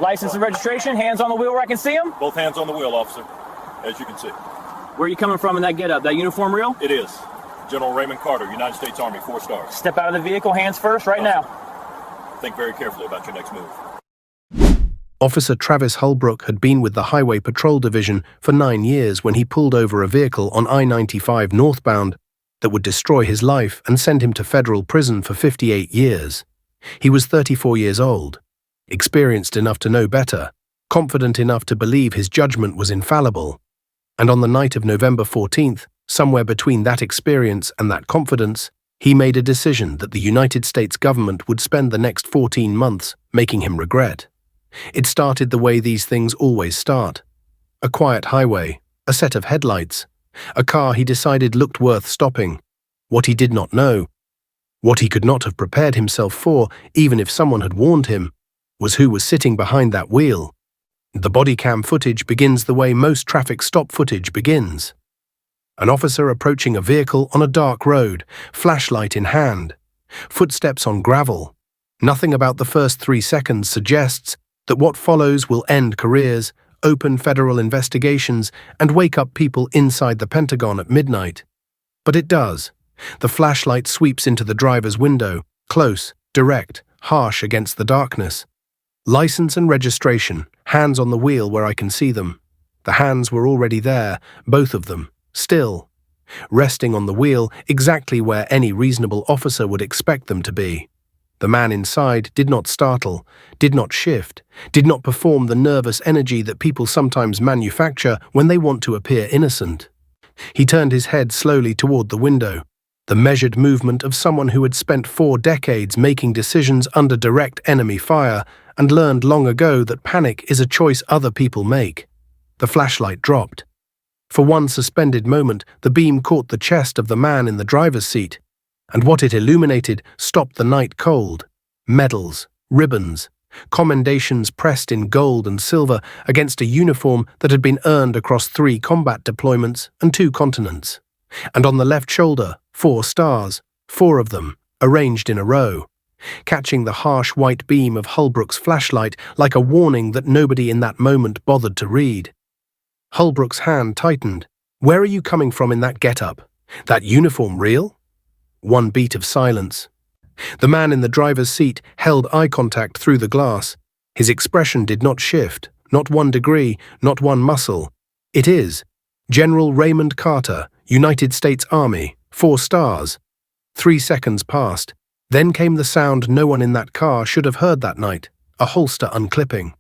License and registration, hands on the wheel where I can see them? Both hands on the wheel, officer, as you can see. Where are you coming from in that getup? That uniform real? It is. General Raymond Carter, United States Army, 4 stars. Step out of the vehicle, hands first, right now. Think very carefully about your next move. Officer Travis Hullbrook had been with the Highway Patrol Division for 9 years when he pulled over a vehicle on I-95 Northbound that would destroy his life and send him to federal prison for 58 years. He was 34 years old, experienced enough to know better, confident enough to believe his judgment was infallible. And on the night of November 14th, somewhere between that experience and that confidence, he made a decision that the United States government would spend the next 14 months making him regret. It started the way these things always start. A quiet highway, a set of headlights, a car he decided looked worth stopping. What he did not know, what he could not have prepared himself for, even if someone had warned him, was who was sitting behind that wheel. The body cam footage begins the way most traffic stop footage begins. An officer approaching a vehicle on a dark road, flashlight in hand, footsteps on gravel. Nothing about the first 3 seconds suggests that what follows will end careers, open federal investigations, and wake up people inside the Pentagon at midnight. But it does. The flashlight sweeps into the driver's window, close, direct, harsh against the darkness. License and registration, hands on the wheel where I can see them. The hands were already there, both of them, still, resting on the wheel exactly where any reasonable officer would expect them to be. The man inside did not startle, did not shift, did not perform the nervous energy that people sometimes manufacture when they want to appear innocent. He turned his head slowly toward the window, the measured movement of someone who had spent 4 decades making decisions under direct enemy fire and learned long ago that panic is a choice other people make. The flashlight dropped. For one suspended moment, the beam caught the chest of the man in the driver's seat, and what it illuminated stopped the night cold. Medals, ribbons, commendations pressed in gold and silver against a uniform that had been earned across 3 combat deployments and 2 continents. And on the left shoulder, 4 stars, 4 of them, arranged in a row, catching the harsh white beam of Hullbrook's flashlight like a warning that nobody in that moment bothered to read. Hullbrook's hand tightened. Where are you coming from in that getup? That uniform real? One beat of silence. The man in the driver's seat held eye contact through the glass. His expression did not shift, not 1 degree, not 1 muscle. It is General Raymond Carter, United States Army, 4 stars. 3 seconds passed. Then came the sound no one in that car should have heard that night, a holster unclipping.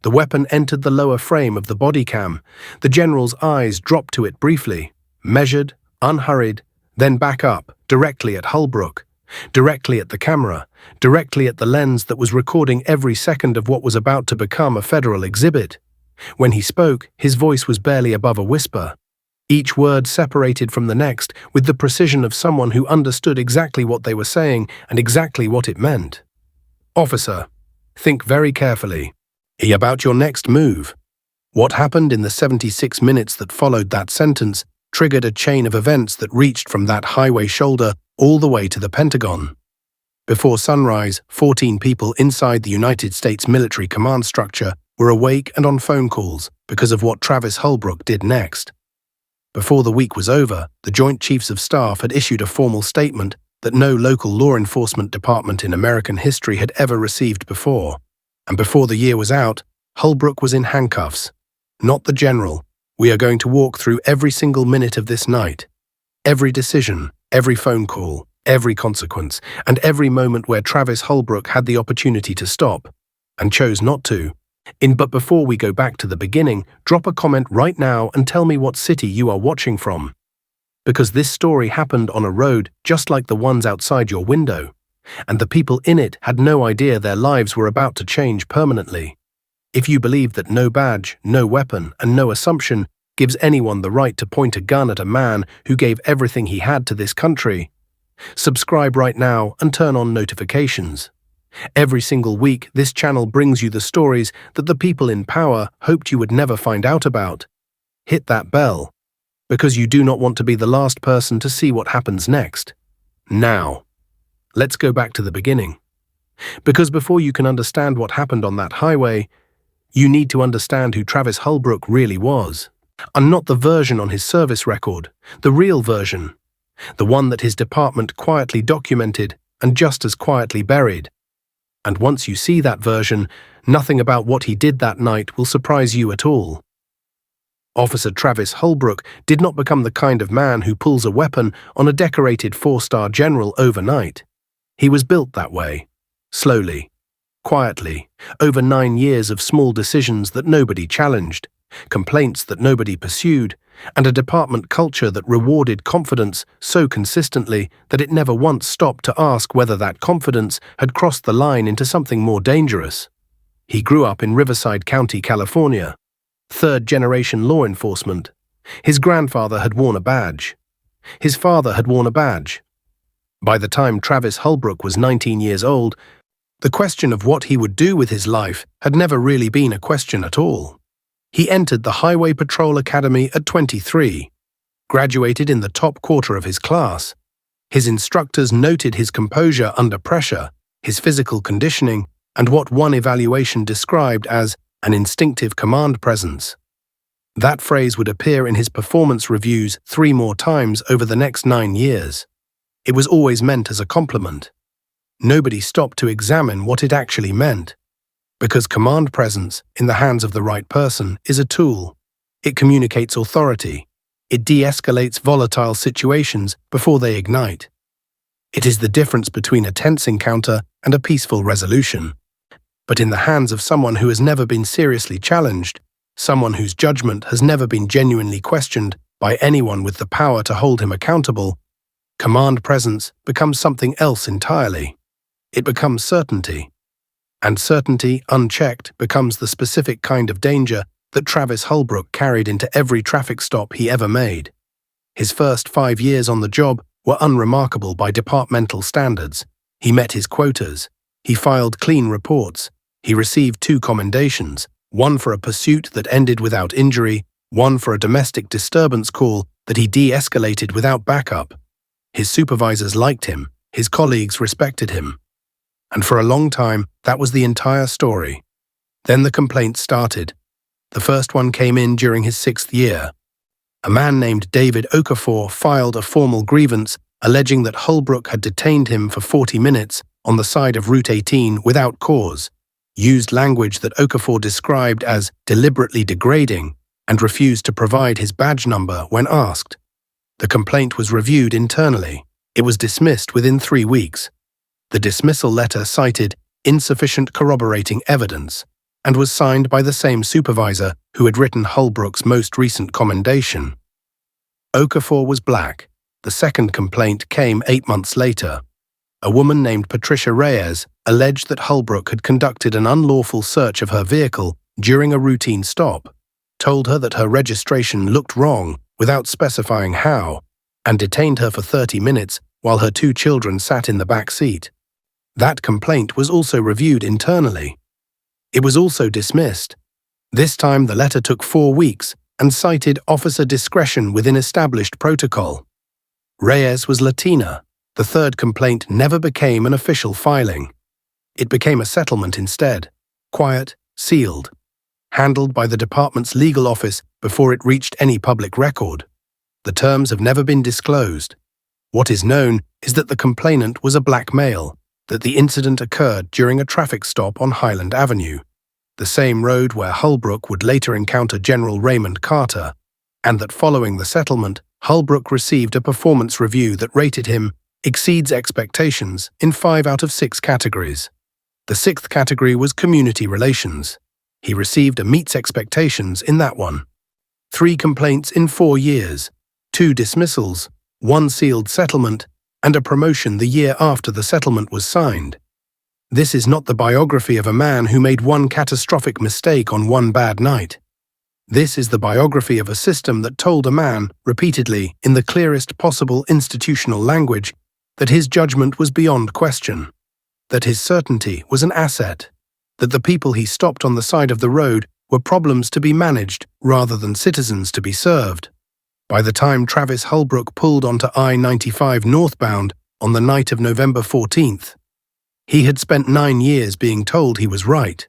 The weapon entered the lower frame of the body cam. The general's eyes dropped to it briefly, measured, unhurried, then back up, directly at Hullbrook, directly at the camera, directly at the lens that was recording every second of what was about to become a federal exhibit. When he spoke, his voice was barely above a whisper, each word separated from the next with the precision of someone who understood exactly what they were saying and exactly what it meant. Officer, think very carefully about your next move. What happened in the 76 minutes that followed that sentence triggered a chain of events that reached from that highway shoulder all the way to the Pentagon. Before sunrise, 14 people inside the United States military command structure were awake and on phone calls because of what Travis Hullbrook did next. Before the week was over, the Joint Chiefs of Staff had issued a formal statement that no local law enforcement department in American history had ever received before. And before the year was out, Hullbrook was in handcuffs. Not the general. We are going to walk through every single minute of this night. Every decision, every phone call, every consequence, and every moment where Travis Hullbrook had the opportunity to stop, and chose not to. But before we go back to the beginning, drop a comment right now and tell me what city you are watching from. Because this story happened on a road just like the ones outside your window, and the people in it had no idea their lives were about to change permanently. If you believe that no badge, no weapon, and no assumption gives anyone the right to point a gun at a man who gave everything he had to this country, subscribe right now and turn on notifications. Every single week, this channel brings you the stories that the people in power hoped you would never find out about. Hit that bell, because you do not want to be the last person to see what happens next. Now, let's go back to the beginning. Because before you can understand what happened on that highway, You need to understand who Travis Hullbrook really was, and not the version on his service record, the real version, the one that his department quietly documented and just as quietly buried. And once you see that version, nothing about what he did that night will surprise you at all. Officer Travis Hullbrook did not become the kind of man who pulls a weapon on a decorated 4-star general overnight. He was built that way, slowly, quietly, over 9 years of small decisions that nobody challenged, complaints that nobody pursued, and a department culture that rewarded confidence so consistently that it never once stopped to ask whether that confidence had crossed the line into something more dangerous. He grew up in Riverside County, California. Third-generation law enforcement. His grandfather had worn a badge. His father had worn a badge. By the time Travis Hullbrook was 19 years old, the question of what he would do with his life had never really been a question at all. He entered the Highway Patrol Academy at 23, graduated in the top quarter of his class. His instructors noted his composure under pressure, his physical conditioning, and what one evaluation described as an instinctive command presence. That phrase would appear in his performance reviews 3 more times over the next 9 years. It was always meant as a compliment. Nobody stopped to examine what it actually meant. Because command presence, in the hands of the right person, is a tool. It communicates authority. It de-escalates volatile situations before they ignite. It is the difference between a tense encounter and a peaceful resolution. But in the hands of someone who has never been seriously challenged, someone whose judgment has never been genuinely questioned by anyone with the power to hold him accountable, command presence becomes something else entirely. It becomes certainty. And certainty, unchecked, becomes the specific kind of danger that Travis Hullbrook carried into every traffic stop he ever made. His first 5 years on the job were unremarkable by departmental standards. He met his quotas. He filed clean reports. He received 2 commendations, one for a pursuit that ended without injury, one for a domestic disturbance call that he de-escalated without backup. His supervisors liked him. His colleagues respected him. And for a long time, that was the entire story. Then the complaints started. The first one came in during his 6th year. A man named David Okafor filed a formal grievance alleging that Hullbrook had detained him for 40 minutes on the side of Route 18 without cause, used language that Okafor described as deliberately degrading, and refused to provide his badge number when asked. The complaint was reviewed internally. It was dismissed within 3 weeks. The dismissal letter cited insufficient corroborating evidence and was signed by the same supervisor who had written Hullbrook's most recent commendation. Okafor was black. The second complaint came 8 months later. A woman named Patricia Reyes alleged that Hullbrook had conducted an unlawful search of her vehicle during a routine stop, told her that her registration looked wrong without specifying how, and detained her for 30 minutes while her 2 children sat in the back seat. That complaint was also reviewed internally. It was also dismissed. This time the letter took 4 weeks and cited officer discretion within established protocol. Reyes was Latina. The third complaint never became an official filing. It became a settlement instead, quiet, sealed, handled by the department's legal office before it reached any public record. The terms have never been disclosed. What is known is that the complainant was a black male, that the incident occurred during a traffic stop on Highland Avenue, the same road where Hullbrook would later encounter General Raymond Carter, and that following the settlement, Hullbrook received a performance review that rated him exceeds expectations in 5 out of 6 categories. The 6th category was community relations. He received a meets expectations in that one. 3 complaints in 4 years, 2 dismissals, 1 sealed settlement, and a promotion the year after the settlement was signed. This is not the biography of a man who made one catastrophic mistake on one bad night. This is the biography of a system that told a man, repeatedly, in the clearest possible institutional language, that his judgment was beyond question, that his certainty was an asset, that the people he stopped on the side of the road were problems to be managed rather than citizens to be served. By the time Travis Hullbrook pulled onto I-95 Northbound on the night of November 14th, he had spent 9 years being told he was right.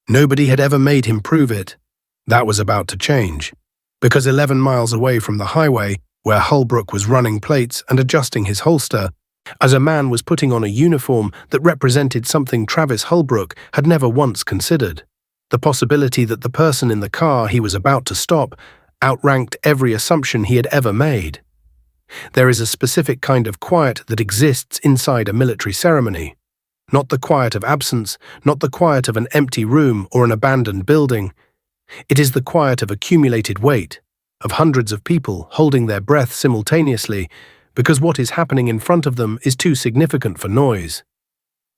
Nobody had ever made him prove it. That was about to change, because 11 miles away from the highway, where Hullbrook was running plates and adjusting his holster, as a man was putting on a uniform that represented something Travis Hullbrook had never once considered. The possibility that the person in the car he was about to stop outranked every assumption he had ever made. There is a specific kind of quiet that exists inside a military ceremony. Not the quiet of absence, not the quiet of an empty room or an abandoned building. It is the quiet of accumulated weight, of hundreds of people holding their breath simultaneously because what is happening in front of them is too significant for noise.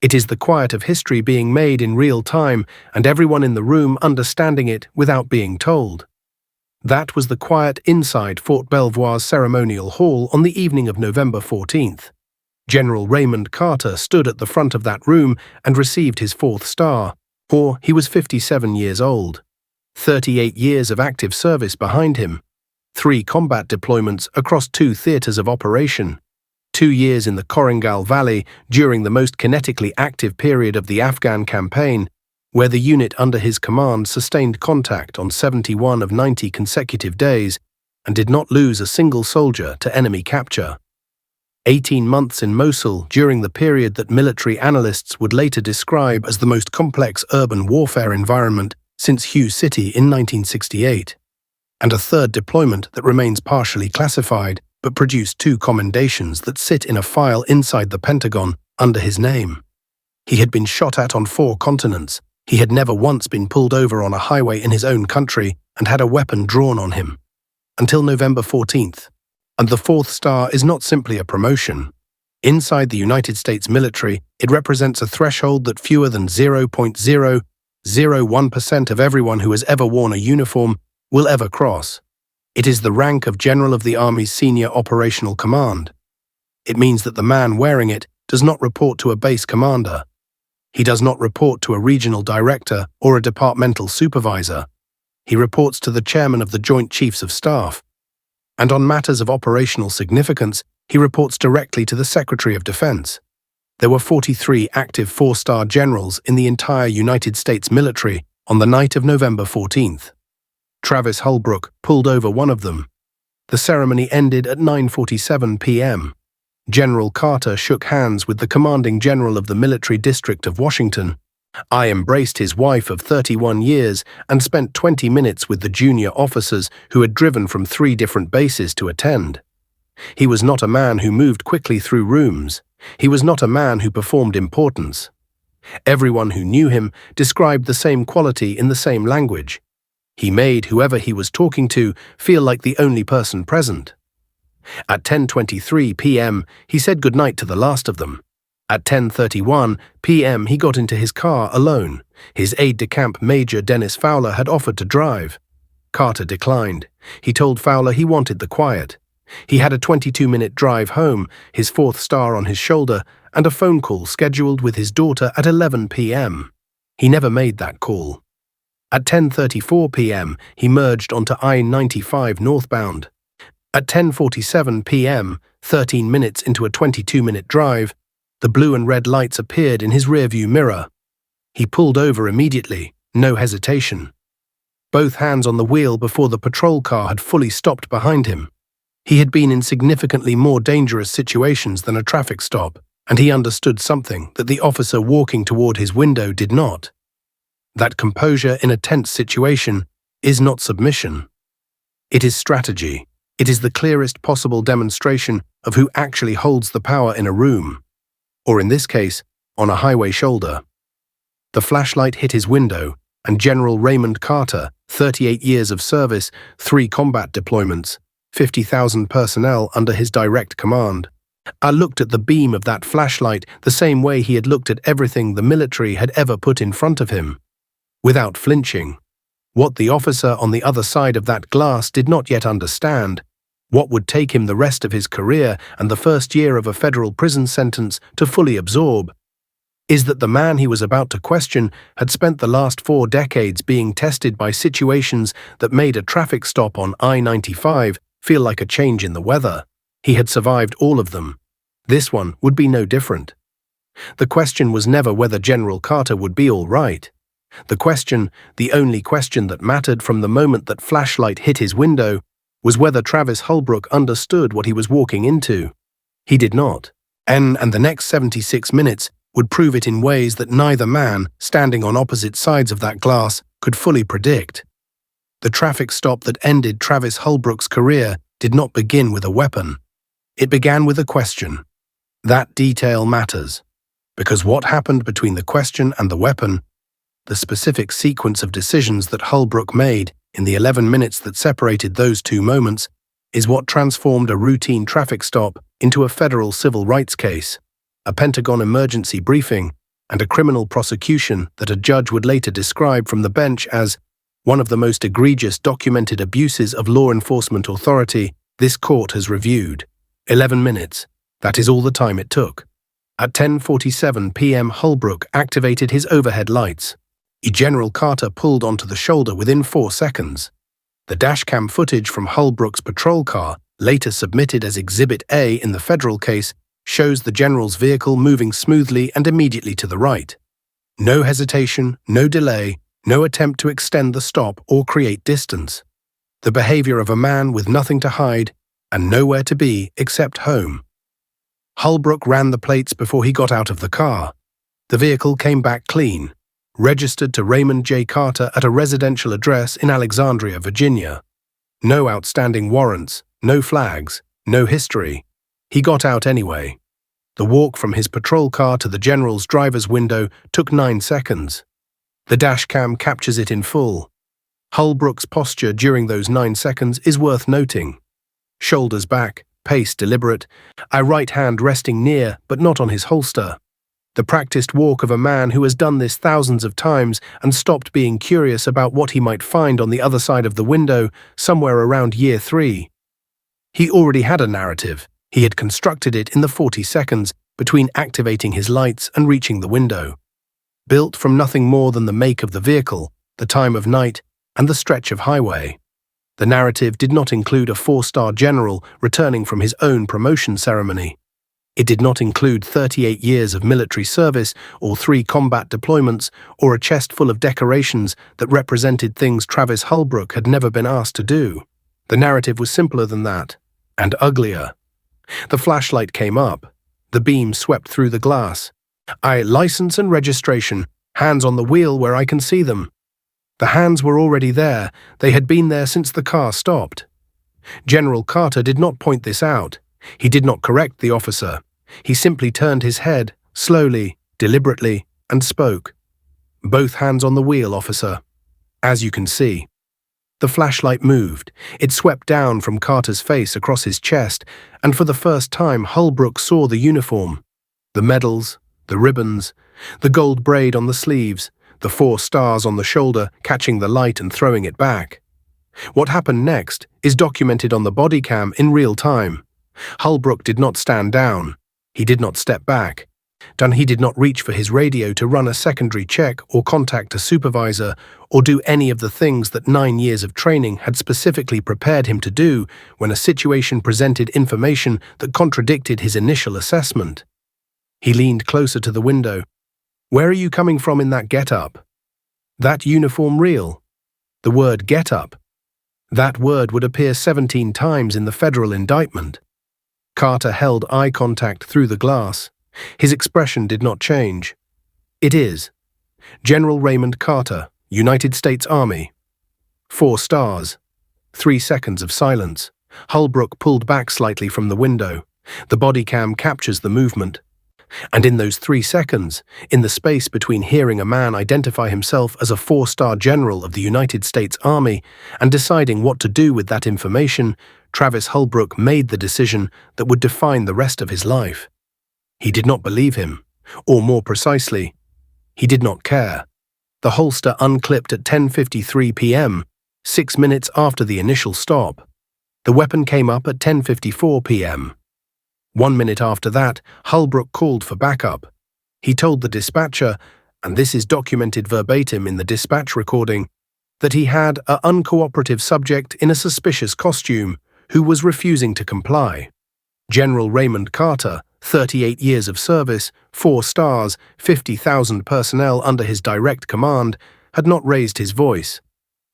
It is the quiet of history being made in real time and everyone in the room understanding it without being told. That was the quiet inside Fort Belvoir's ceremonial hall on the evening of November 14th. General Raymond Carter stood at the front of that room and received his 4th star, or he was 57 years old. 38 years of active service behind him. 3 combat deployments across 2 theaters of operation. 2 years in the Korengal Valley during the most kinetically active period of the Afghan campaign, where the unit under his command sustained contact on 71 of 90 consecutive days and did not lose a single soldier to enemy capture. 18 months in Mosul during the period that military analysts would later describe as the most complex urban warfare environment since Hugh City in 1968. And a 3rd deployment that remains partially classified but produced 2 commendations that sit in a file inside the Pentagon under his name. He had been shot at on 4 continents. He had never once been pulled over on a highway in his own country and had a weapon drawn on him. Until November 14th. And the 4th star is not simply a promotion. Inside the United States military, it represents a threshold that fewer than 0.001% of everyone who has ever worn a uniform will ever cross. It is the rank of General of the Army's Senior Operational Command. It means that the man wearing it does not report to a base commander. He does not report to a regional director or a departmental supervisor. He reports to the chairman of the Joint Chiefs of Staff. And on matters of operational significance, he reports directly to the Secretary of Defense. There were 43 active 4-star generals in the entire United States military on the night of November 14th. Travis Hullbrook pulled over one of them. The ceremony ended at 9:47 p.m. General Carter shook hands with the commanding general of the military district of Washington. I embraced his wife of 31 years and spent 20 minutes with the junior officers who had driven from 3 different bases to attend. He was not a man who moved quickly through rooms. He was not a man who performed importance. Everyone who knew him described the same quality in the same language. He made whoever he was talking to feel like the only person present. At 10:23 p.m., he said goodnight to the last of them. At 10:31 p.m., he got into his car alone. His aide-de-camp Major Dennis Fowler had offered to drive. Carter declined. He told Fowler he wanted the quiet. He had a 22-minute drive home, his 4th star on his shoulder, and a phone call scheduled with his daughter at 11 p.m. He never made that call. At 10:34 p.m., he merged onto I-95 Northbound. At 10:47 p.m., 13 minutes into a 22-minute drive, the blue and red lights appeared in his rearview mirror. He pulled over immediately, no hesitation. Both hands on the wheel before the patrol car had fully stopped behind him. He had been in significantly more dangerous situations than a traffic stop, and he understood something that the officer walking toward his window did not. That composure in a tense situation is not submission. It is strategy. It is the clearest possible demonstration of who actually holds the power in a room, or in this case, on a highway shoulder. The flashlight hit his window, and General Raymond Carter, 38 years of service, 3 combat deployments, 50,000 personnel under his direct command. I looked at the beam of that flashlight the same way he had looked at everything the military had ever put in front of him, without flinching. What the officer on the other side of that glass did not yet understand, what would take him the rest of his career and the first year of a federal prison sentence to fully absorb, is that the man he was about to question had spent the last 4 decades being tested by situations that made a traffic stop on I-95 feel like a change in the weather. He had survived all of them. This one would be no different. The question was never whether General Carter would be all right. The question, the only question that mattered from the moment that flashlight hit his window, was whether Travis Hullbrook understood what he was walking into. He did not. And the next 76 minutes would prove it in ways that neither man, standing on opposite sides of that glass, could fully predict. The traffic stop that ended Travis Hullbrook's career did not begin with a weapon. It began with a question. That detail matters, because what happened between the question and the weapon, the specific sequence of decisions that Hullbrook made in the 11 minutes that separated those two moments, is what transformed a routine traffic stop into a federal civil rights case, a Pentagon emergency briefing, and a criminal prosecution that a judge would later describe from the bench as one of the most egregious documented abuses of law enforcement authority this court has reviewed. 11 minutes. That is all the time it took. At 10:47 p.m. Hullbrook activated his overhead lights. General Carter pulled onto the shoulder within 4 seconds. The dashcam footage from Hullbrook's patrol car, later submitted as Exhibit A in the federal case, shows the general's vehicle moving smoothly and immediately to the right. No hesitation, no delay, no attempt to extend the stop or create distance. The behavior of a man with nothing to hide and nowhere to be except home. Hullbrook ran the plates before he got out of the car. The vehicle came back clean, registered to Raymond J. Carter at a residential address in Alexandria, Virginia. No outstanding warrants, no flags, no history. He got out anyway. The walk from his patrol car to the general's driver's window took 9 seconds. The dashcam captures it in full. Hullbrook's posture during those 9 seconds is worth noting. Shoulders back, pace deliberate, a right hand resting near but not on his holster. The practiced walk of a man who has done this thousands of times and stopped being curious about what he might find on the other side of the window somewhere around year 3. He already had a narrative. He had constructed it in the 40 seconds between activating his lights and reaching the window. Built from nothing more than the make of the vehicle, the time of night, and the stretch of highway. The narrative did not include a 4-star general returning from his own promotion ceremony. It did not include 38 years of military service or 3 combat deployments or a chest full of decorations that represented things Travis Hullbrook had never been asked to do. The narrative was simpler than that, and uglier. The flashlight came up. The beam swept through the glass. License and registration, hands on the wheel where I can see them. The hands were already there. They had been there since the car stopped. General Carter did not point this out. He did not correct the officer. He simply turned his head, slowly, deliberately, and spoke. Both hands on the wheel, officer. As you can see. The flashlight moved. It swept down from Carter's face across his chest, and for the first time Hullbrook saw the uniform. The medals, the ribbons, the gold braid on the sleeves, the 4 stars on the shoulder catching the light and throwing it back. What happened next is documented on the body cam in real time. Hullbrook did not stand down. He did not step back. He did not reach for his radio to run a secondary check or contact a supervisor or do any of the things that 9 years of training had specifically prepared him to do when a situation presented information that contradicted his initial assessment. He leaned closer to the window. Where are you coming from in that get-up? That uniform real? The word get-up. That word would appear 17 times in the federal indictment. Carter held eye contact through the glass. His expression did not change. It is. General Raymond Carter, United States Army. 4 stars. 3 seconds of silence. Hullbrook pulled back slightly from the window. The body cam captures the movement. And in those 3 seconds, in the space between hearing a man identify himself as a 4-star general of the United States Army and deciding what to do with that information, Travis Hullbrook made the decision that would define the rest of his life. He did not believe him, or more precisely, he did not care. The holster unclipped at 10:53 p.m., 6 minutes after the initial stop. The weapon came up at 10:54 p.m. 1 minute after that, Hullbrook called for backup. He told the dispatcher, and this is documented verbatim in the dispatch recording, that he had an uncooperative subject in a suspicious costume who was refusing to comply. General Raymond Carter, 38 years of service, 4 stars, 50,000 personnel under his direct command, had not raised his voice,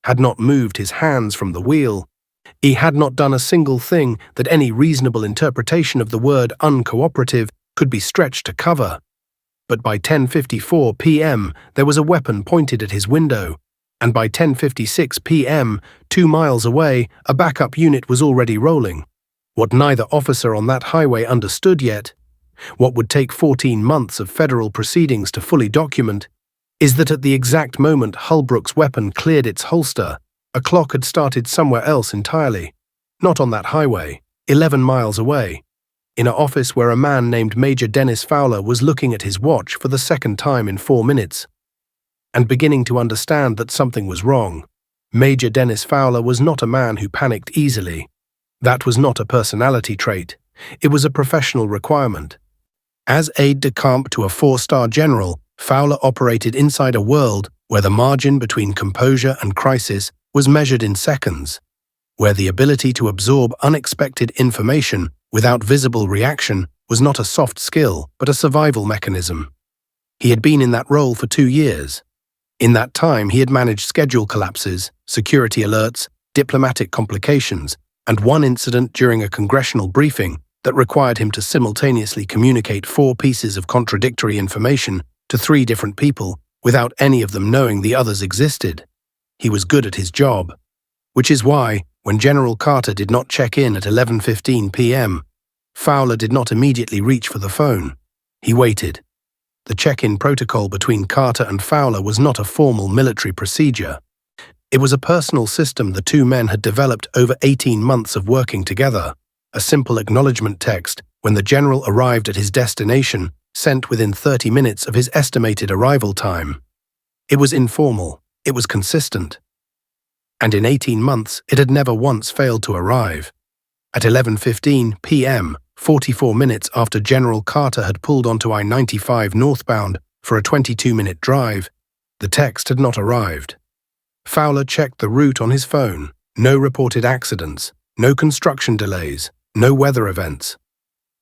had not moved his hands from the wheel. He had not done a single thing that any reasonable interpretation of the word uncooperative could be stretched to cover. But by 10:54 p.m. there was a weapon pointed at his window, and by 10:56 p.m., 2 miles away, a backup unit was already rolling. What neither officer on that highway understood yet, what would take 14 months of federal proceedings to fully document, is that at the exact moment Hullbrook's weapon cleared its holster, a clock had started somewhere else entirely, not on that highway, 11 miles away, in an office where a man named Major Dennis Fowler was looking at his watch for the second time in 4 minutes, and beginning to understand that something was wrong. Major Dennis Fowler was not a man who panicked easily. That was not a personality trait. It was a professional requirement. As aide-de-camp to a 4-star general, Fowler operated inside a world where the margin between composure and crisis was measured in seconds, where the ability to absorb unexpected information without visible reaction was not a soft skill but a survival mechanism. He had been in that role for 2 years. In that time, he had managed schedule collapses, security alerts, diplomatic complications, and one incident during a congressional briefing that required him to simultaneously communicate 4 pieces of contradictory information to 3 different people without any of them knowing the others existed. He was good at his job, which is why, when General Carter did not check in at 11:15 p.m., Fowler did not immediately reach for the phone. He waited. The check-in protocol between Carter and Fowler was not a formal military procedure. It was a personal system the 2 men had developed over 18 months of working together, a simple acknowledgement text when the general arrived at his destination, sent within 30 minutes of his estimated arrival time. It was informal, it was consistent. And in 18 months, it had never once failed to arrive. At 11:15 p.m., 44 minutes after General Carter had pulled onto I-95 Northbound for a 22-minute drive, the text had not arrived. Fowler checked the route on his phone. No reported accidents, no construction delays, no weather events.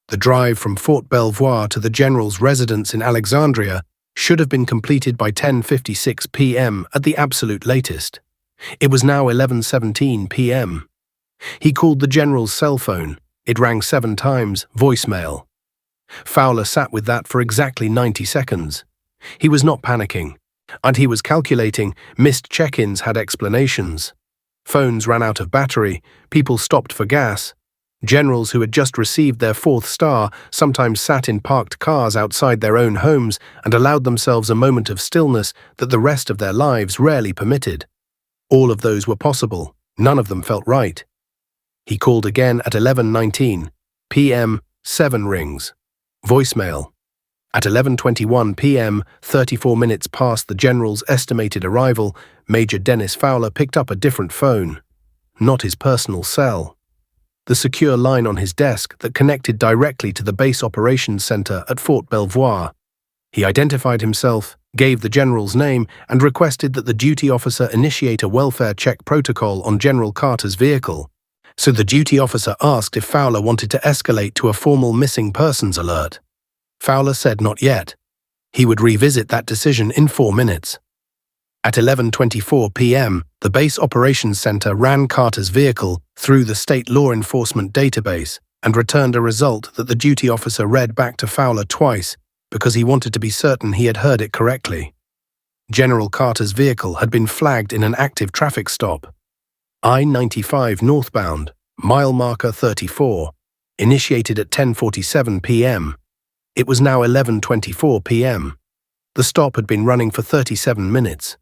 The drive from Fort Belvoir to the general's residence in Alexandria should have been completed by 10:56 p.m. at the absolute latest. It was now 11:17 p.m. He called the general's cell phone. It rang 7 times, voicemail. Fowler sat with that for exactly 90 seconds. He was not panicking, and he was calculating missed check-ins had explanations. Phones ran out of battery, people stopped for gas. Generals who had just received their 4th star sometimes sat in parked cars outside their own homes and allowed themselves a moment of stillness that the rest of their lives rarely permitted. All of those were possible. None of them felt right. He called again at 11:19 p.m., 7 rings. Voicemail. At 11:21 p.m., 34 minutes past the general's estimated arrival, Major Dennis Fowler picked up a different phone. Not his personal cell. The secure line on his desk that connected directly to the base operations center at Fort Belvoir. He identified himself, gave the general's name, and requested that the duty officer initiate a welfare check protocol on General Carter's vehicle. So the duty officer asked if Fowler wanted to escalate to a formal missing persons alert. Fowler said not yet. He would revisit that decision in 4 minutes. At 11:24 p.m., the base operations center ran Carter's vehicle through the state law enforcement database and returned a result that the duty officer read back to Fowler twice because he wanted to be certain he had heard it correctly. General Carter's vehicle had been flagged in an active traffic stop. I-95 Northbound, mile marker 34, initiated at 10:47 p.m. It was now 11:24 p.m. The stop had been running for 37 minutes.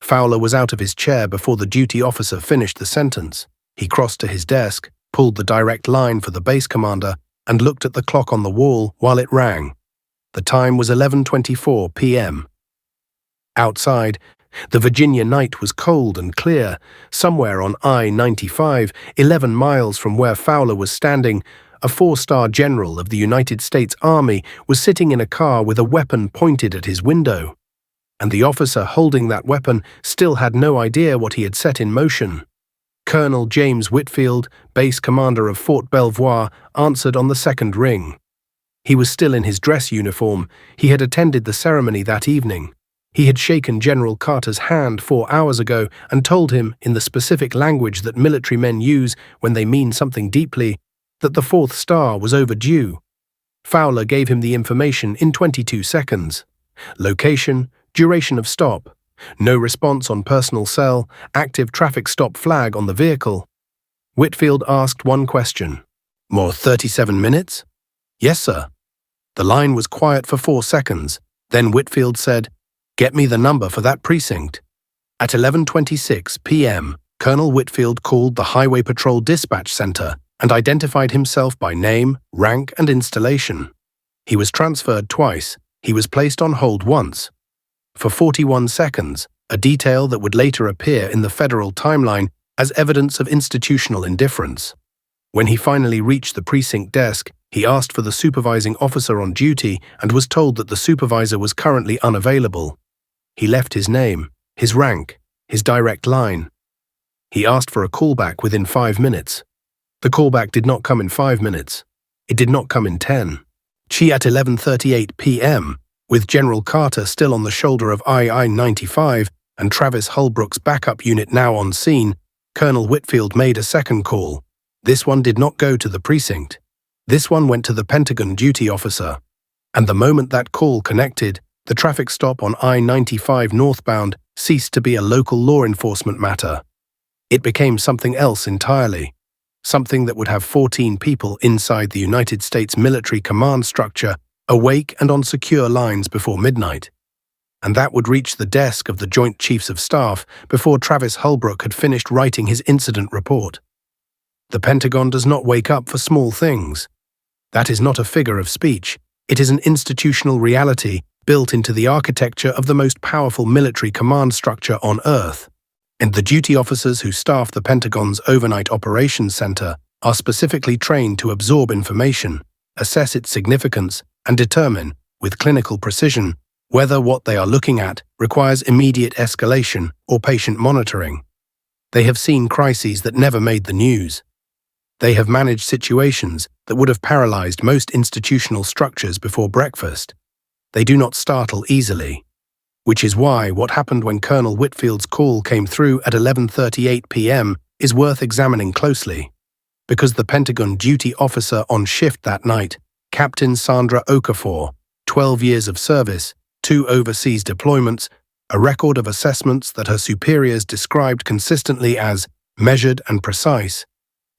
Fowler was out of his chair before the duty officer finished the sentence. He crossed to his desk, pulled the direct line for the base commander, and looked at the clock on the wall while it rang. The time was 11:24 p.m. Outside, the Virginia night was cold and clear. Somewhere on I-95, 11 miles from where Fowler was standing, a 4-star general of the United States Army was sitting in a car with a weapon pointed at his window. And the officer holding that weapon still had no idea what he had set in motion. Colonel James Whitfield, base commander of Fort Belvoir, answered on the second ring. He was still in his dress uniform. He had attended the ceremony that evening. He had shaken General Carter's hand 4 hours ago and told him, in the specific language that military men use when they mean something deeply, that the 4th star was overdue. Fowler gave him the information in 22 seconds. Location, duration of stop, no response on personal cell, active traffic stop flag on the vehicle. Whitfield asked one question. More 37 minutes? Yes, sir. The line was quiet for 4 seconds. Then Whitfield said, "Get me the number for that precinct." At 11:26 p.m., Colonel Whitfield called the Highway Patrol Dispatch Center and identified himself by name, rank, and installation. He was transferred twice. He was placed on hold once. For 41 seconds, a detail that would later appear in the federal timeline as evidence of institutional indifference. When he finally reached the precinct desk, he asked for the supervising officer on duty and was told that the supervisor was currently unavailable. He left his name, his rank, his direct line. He asked for a callback within 5 minutes. The callback did not come in 5 minutes. It did not come in 10. At 11:38 p.m., with General Carter still on the shoulder of I-95 and Travis Hullbrook's backup unit now on scene, Colonel Whitfield made a second call. This one did not go to the precinct. This one went to the Pentagon duty officer. And the moment that call connected, the traffic stop on I-95 Northbound ceased to be a local law enforcement matter. It became something else entirely. Something that would have 14 people inside the United States military command structure awake and on secure lines before midnight. And that would reach the desk of the Joint Chiefs of Staff before Travis Hullbrook had finished writing his incident report. The Pentagon does not wake up for small things. That is not a figure of speech. It is an institutional reality built into the architecture of the most powerful military command structure on Earth. And the duty officers who staff the Pentagon's Overnight Operations Center are specifically trained to absorb information, assess its significance, and determine, with clinical precision, whether what they are looking at requires immediate escalation or patient monitoring. They have seen crises that never made the news. They have managed situations that would have paralyzed most institutional structures before breakfast. They do not startle easily. Which is why what happened when Colonel Whitfield's call came through at 11:38 p.m. is worth examining closely. Because the Pentagon duty officer on shift that night, Captain Sandra Okafor, 12 years of service, 2 overseas deployments, a record of assessments that her superiors described consistently as measured and precise,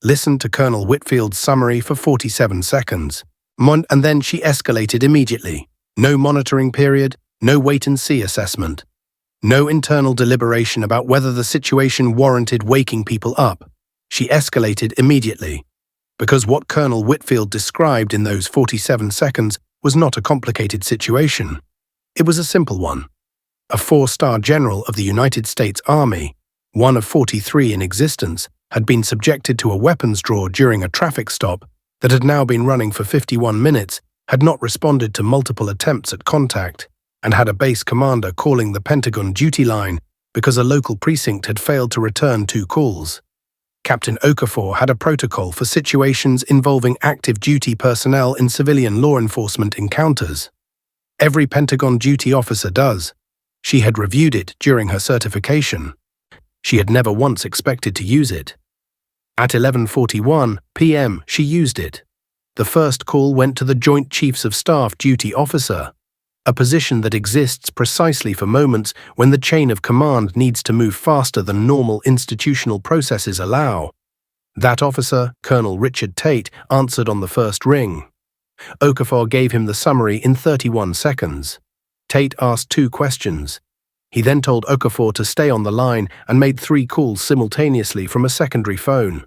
listened to Colonel Whitfield's summary for 47 seconds, and then she escalated immediately. No monitoring period, no wait-and-see assessment. No internal deliberation about whether the situation warranted waking people up. She escalated immediately. Because what Colonel Whitfield described in those 47 seconds was not a complicated situation. It was a simple one. A 4-star general of the United States Army, one of 43 in existence, had been subjected to a weapons draw during a traffic stop that had now been running for 51 minutes, had not responded to multiple attempts at contact, and had a base commander calling the Pentagon duty line because a local precinct had failed to return 2 calls. Captain Okafor had a protocol for situations involving active duty personnel in civilian law enforcement encounters. Every Pentagon duty officer does. She had reviewed it during her certification. She had never once expected to use it. At 11:41 p.m., she used it. The first call went to the Joint Chiefs of Staff duty officer, a position that exists precisely for moments when the chain of command needs to move faster than normal institutional processes allow. That officer, Colonel Richard Tate, answered on the first ring. Okafor gave him the summary in 31 seconds. Tate asked 2 questions. He then told Okafor to stay on the line and made 3 calls simultaneously from a secondary phone.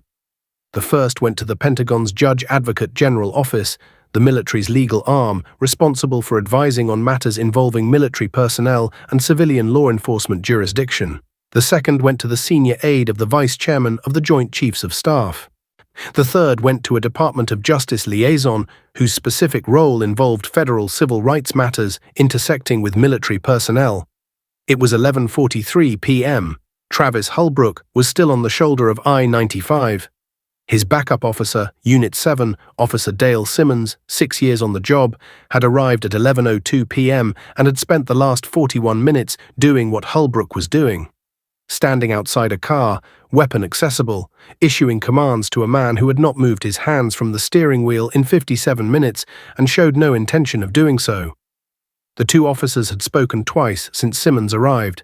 The first went to the Pentagon's Judge Advocate General Office, the military's legal arm responsible for advising on matters involving military personnel and civilian law enforcement jurisdiction. The second went to the senior aide of the Vice Chairman of the Joint Chiefs of Staff. The third went to a Department of Justice liaison whose specific role involved federal civil rights matters intersecting with military personnel. It was 11:43 p.m. Travis Hullbrook was still on the shoulder of I-95. His backup officer, Unit 7, Officer Dale Simmons, 6 years on the job, had arrived at 11:02 p.m. and had spent the last 41 minutes doing what Hullbrook was doing. Standing outside a car, weapon accessible, issuing commands to a man who had not moved his hands from the steering wheel in 57 minutes and showed no intention of doing so. The two officers had spoken twice since Simmons arrived.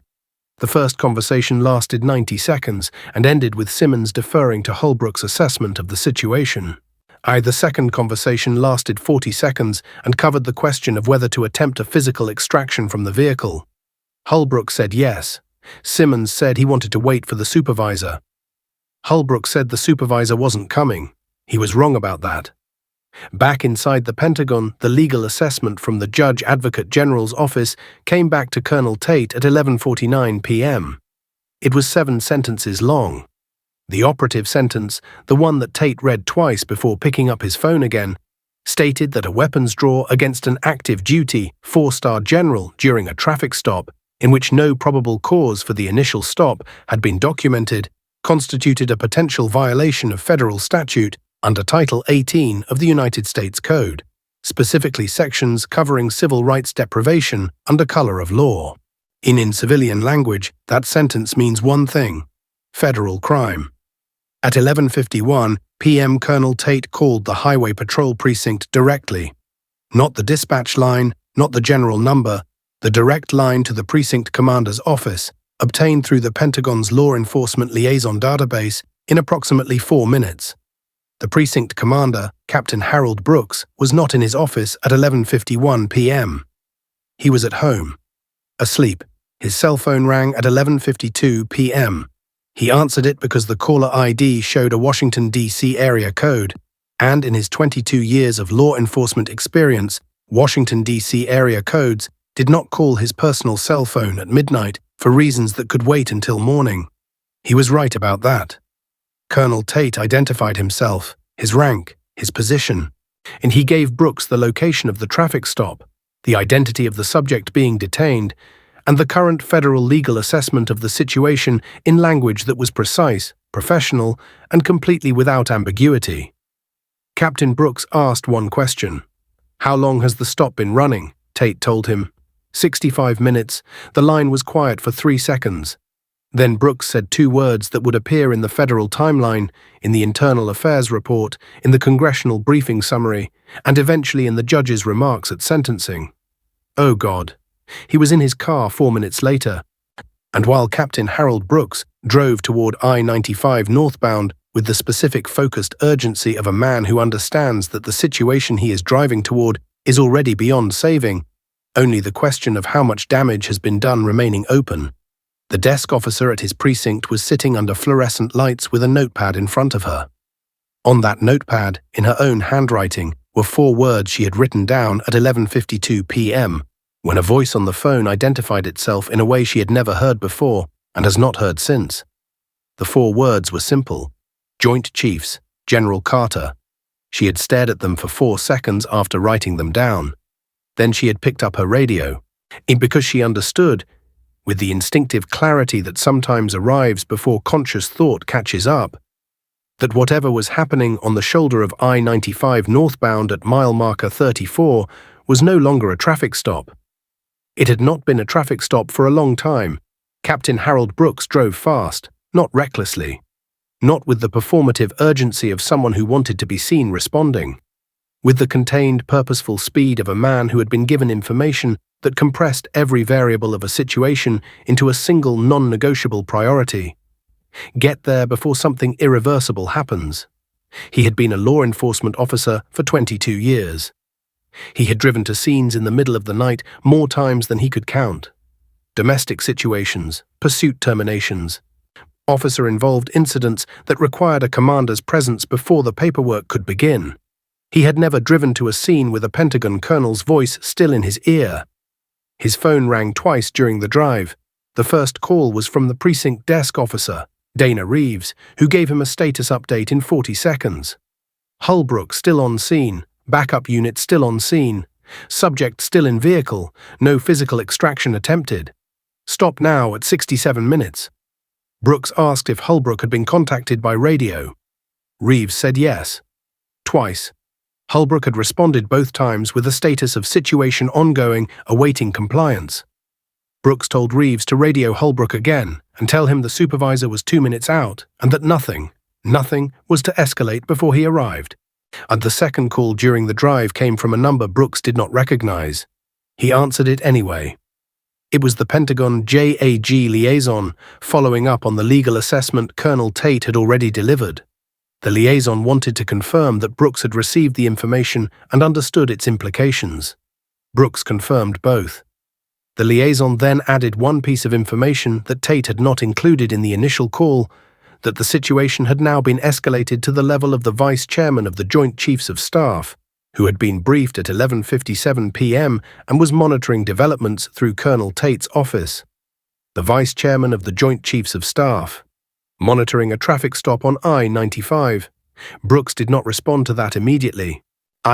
The first conversation lasted 90 seconds and ended with Simmons deferring to Hullbrook's assessment of the situation. The second conversation lasted 40 seconds and covered the question of whether to attempt a physical extraction from the vehicle. Hullbrook said yes. Simmons said he wanted to wait for the supervisor. Hullbrook said the supervisor wasn't coming. He was wrong about that. Back inside the Pentagon, the legal assessment from the Judge Advocate General's office came back to Colonel Tate at 11:49 p.m. It was 7 sentences long. The operative sentence, the one that Tate read twice before picking up his phone again, stated that a weapons draw against an active duty 4-star general during a traffic stop, in which no probable cause for the initial stop had been documented, constituted a potential violation of federal statute under Title 18 of the United States Code, specifically sections covering civil rights deprivation under color of law. In civilian language, that sentence means one thing: federal crime. At 11:51 p.m., Colonel Tate called the Highway Patrol Precinct directly. Not the dispatch line, not the general number, the direct line to the precinct commander's office, obtained through the Pentagon's Law Enforcement Liaison database in approximately 4 minutes. The precinct commander, Captain Harold Brooks, was not in his office at 11:51 p.m. He was at home, asleep. His cell phone rang at 11:52 p.m. He answered it because the caller ID showed a Washington, D.C. area code, and in his 22 years of law enforcement experience, Washington, D.C. area codes did not call his personal cell phone at midnight for reasons that could wait until morning. He was right about that. Colonel Tate identified himself, his rank, his position, and he gave Brooks the location of the traffic stop, the identity of the subject being detained, and the current federal legal assessment of the situation in language that was precise, professional, and completely without ambiguity. Captain Brooks asked one question. "How long has the stop been running?" Tate told him. 65 minutes. The line was quiet for 3 seconds. Then Brooks said 2 words that would appear in the federal timeline, in the Internal Affairs report, in the congressional briefing summary, and eventually in the judge's remarks at sentencing. Oh God. He was in his car 4 minutes later, and while Captain Harold Brooks drove toward I-95 Northbound with the specific focused urgency of a man who understands that the situation he is driving toward is already beyond saving, only the question of how much damage has been done remaining open, the desk officer at his precinct was sitting under fluorescent lights with a notepad in front of her. On that notepad, in her own handwriting, were 4 words she had written down at 11:52 p.m., when a voice on the phone identified itself in a way she had never heard before and has not heard since. The 4 words were simple: Joint Chiefs, General Carter. She had stared at them for 4 seconds after writing them down. Then she had picked up her radio, because she understood, with the instinctive clarity that sometimes arrives before conscious thought catches up, that whatever was happening on the shoulder of I-95 Northbound at mile marker 34 was no longer a traffic stop. It had not been a traffic stop for a long time. Captain Harold Brooks drove fast, not recklessly, not with the performative urgency of someone who wanted to be seen responding, with the contained, purposeful speed of a man who had been given information that compressed every variable of a situation into a single non-negotiable priority. Get there before something irreversible happens. He had been a law enforcement officer for 22 years. He had driven to scenes in the middle of the night more times than he could count. Domestic situations, pursuit terminations, officer-involved incidents that required a commander's presence before the paperwork could begin. He had never driven to a scene with a Pentagon colonel's voice still in his ear. His phone rang twice during the drive. The first call was from the precinct desk officer, Dana Reeves, who gave him a status update in 40 seconds. Hullbrook still on scene, backup unit still on scene, subject still in vehicle, no physical extraction attempted. Stop now at 67 minutes. Brooks asked if Hullbrook had been contacted by radio. Reeves said yes. Twice. Hullbrook had responded both times with a status of situation ongoing, awaiting compliance. Brooks told Reeves to radio Hullbrook again and tell him the supervisor was 2 minutes out and that nothing was to escalate before he arrived. And the second call during the drive came from a number Brooks did not recognize. He answered it anyway. It was the Pentagon JAG liaison following up on the legal assessment Colonel Tate had already delivered. The liaison wanted to confirm that Brooks had received the information and understood its implications. Brooks confirmed both. The liaison then added one piece of information that Tate had not included in the initial call, that the situation had now been escalated to the level of the Vice Chairman of the Joint Chiefs of Staff, who had been briefed at 11:57 p.m. and was monitoring developments through Colonel Tate's office. The Vice Chairman of the Joint Chiefs of Staff, monitoring a traffic stop on I-95. Brooks did not respond to that immediately.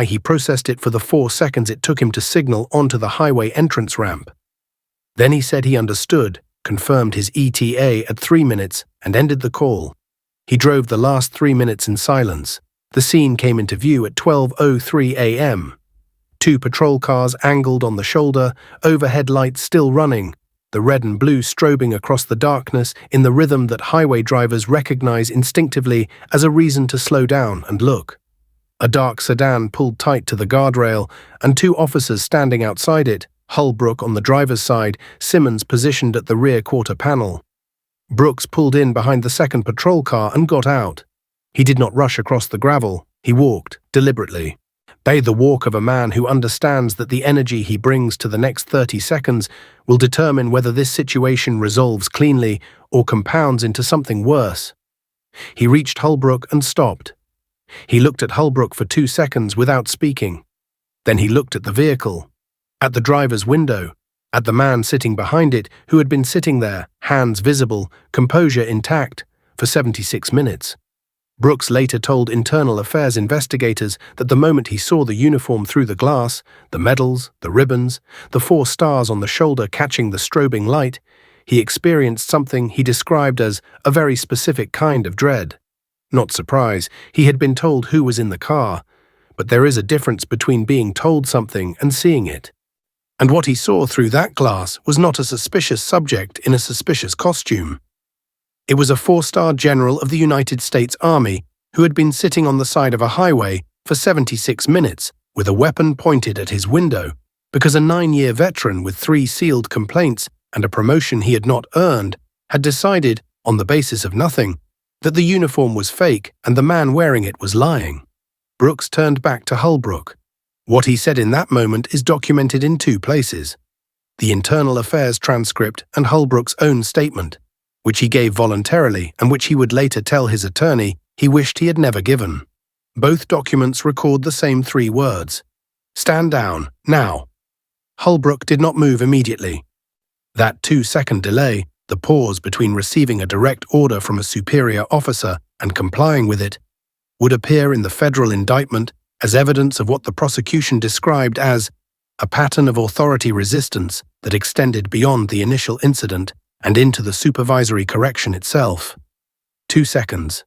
He processed it for the 4 seconds it took him to signal onto the highway entrance ramp. Then he said he understood, confirmed his ETA at 3 minutes, and ended the call. He drove the last 3 minutes in silence. The scene came into view at 12:03 a.m. 2 patrol cars angled on the shoulder, overhead lights still running, the red and blue strobing across the darkness in the rhythm that highway drivers recognize instinctively as a reason to slow down and look. A dark sedan pulled tight to the guardrail, and 2 officers standing outside it, Hullbrook on the driver's side, Simmons positioned at the rear quarter panel. Brooks pulled in behind the second patrol car and got out. He did not rush across the gravel. He walked, deliberately. The walk of a man who understands that the energy he brings to the next 30 seconds will determine whether this situation resolves cleanly or compounds into something worse. He reached Hullbrook and stopped. He looked at Hullbrook for 2 seconds without speaking. Then he looked at the vehicle, at the driver's window, at the man sitting behind it who had been sitting there, hands visible, composure intact, for 76 minutes. Brooks later told Internal Affairs investigators that the moment he saw the uniform through the glass, the medals, the ribbons, the 4 stars on the shoulder catching the strobing light, he experienced something he described as a very specific kind of dread. Not surprise, he had been told who was in the car, but there is a difference between being told something and seeing it. And what he saw through that glass was not a suspicious subject in a suspicious costume. It was a 4-star general of the United States Army who had been sitting on the side of a highway for 76 minutes with a weapon pointed at his window because a 9-year veteran with 3 sealed complaints and a promotion he had not earned had decided, on the basis of nothing, that the uniform was fake and the man wearing it was lying. Brooks turned back to Hullbrook. What he said in that moment is documented in 2 places: the Internal Affairs transcript and Hullbrook's own statement, which he gave voluntarily and which he would later tell his attorney he wished he had never given. Both documents record the same 3 words: "Stand down, now." Hullbrook did not move immediately. That 2-second delay, the pause between receiving a direct order from a superior officer and complying with it, would appear in the federal indictment as evidence of what the prosecution described as a pattern of authority resistance that extended beyond the initial incident and into the supervisory correction itself. 2 seconds.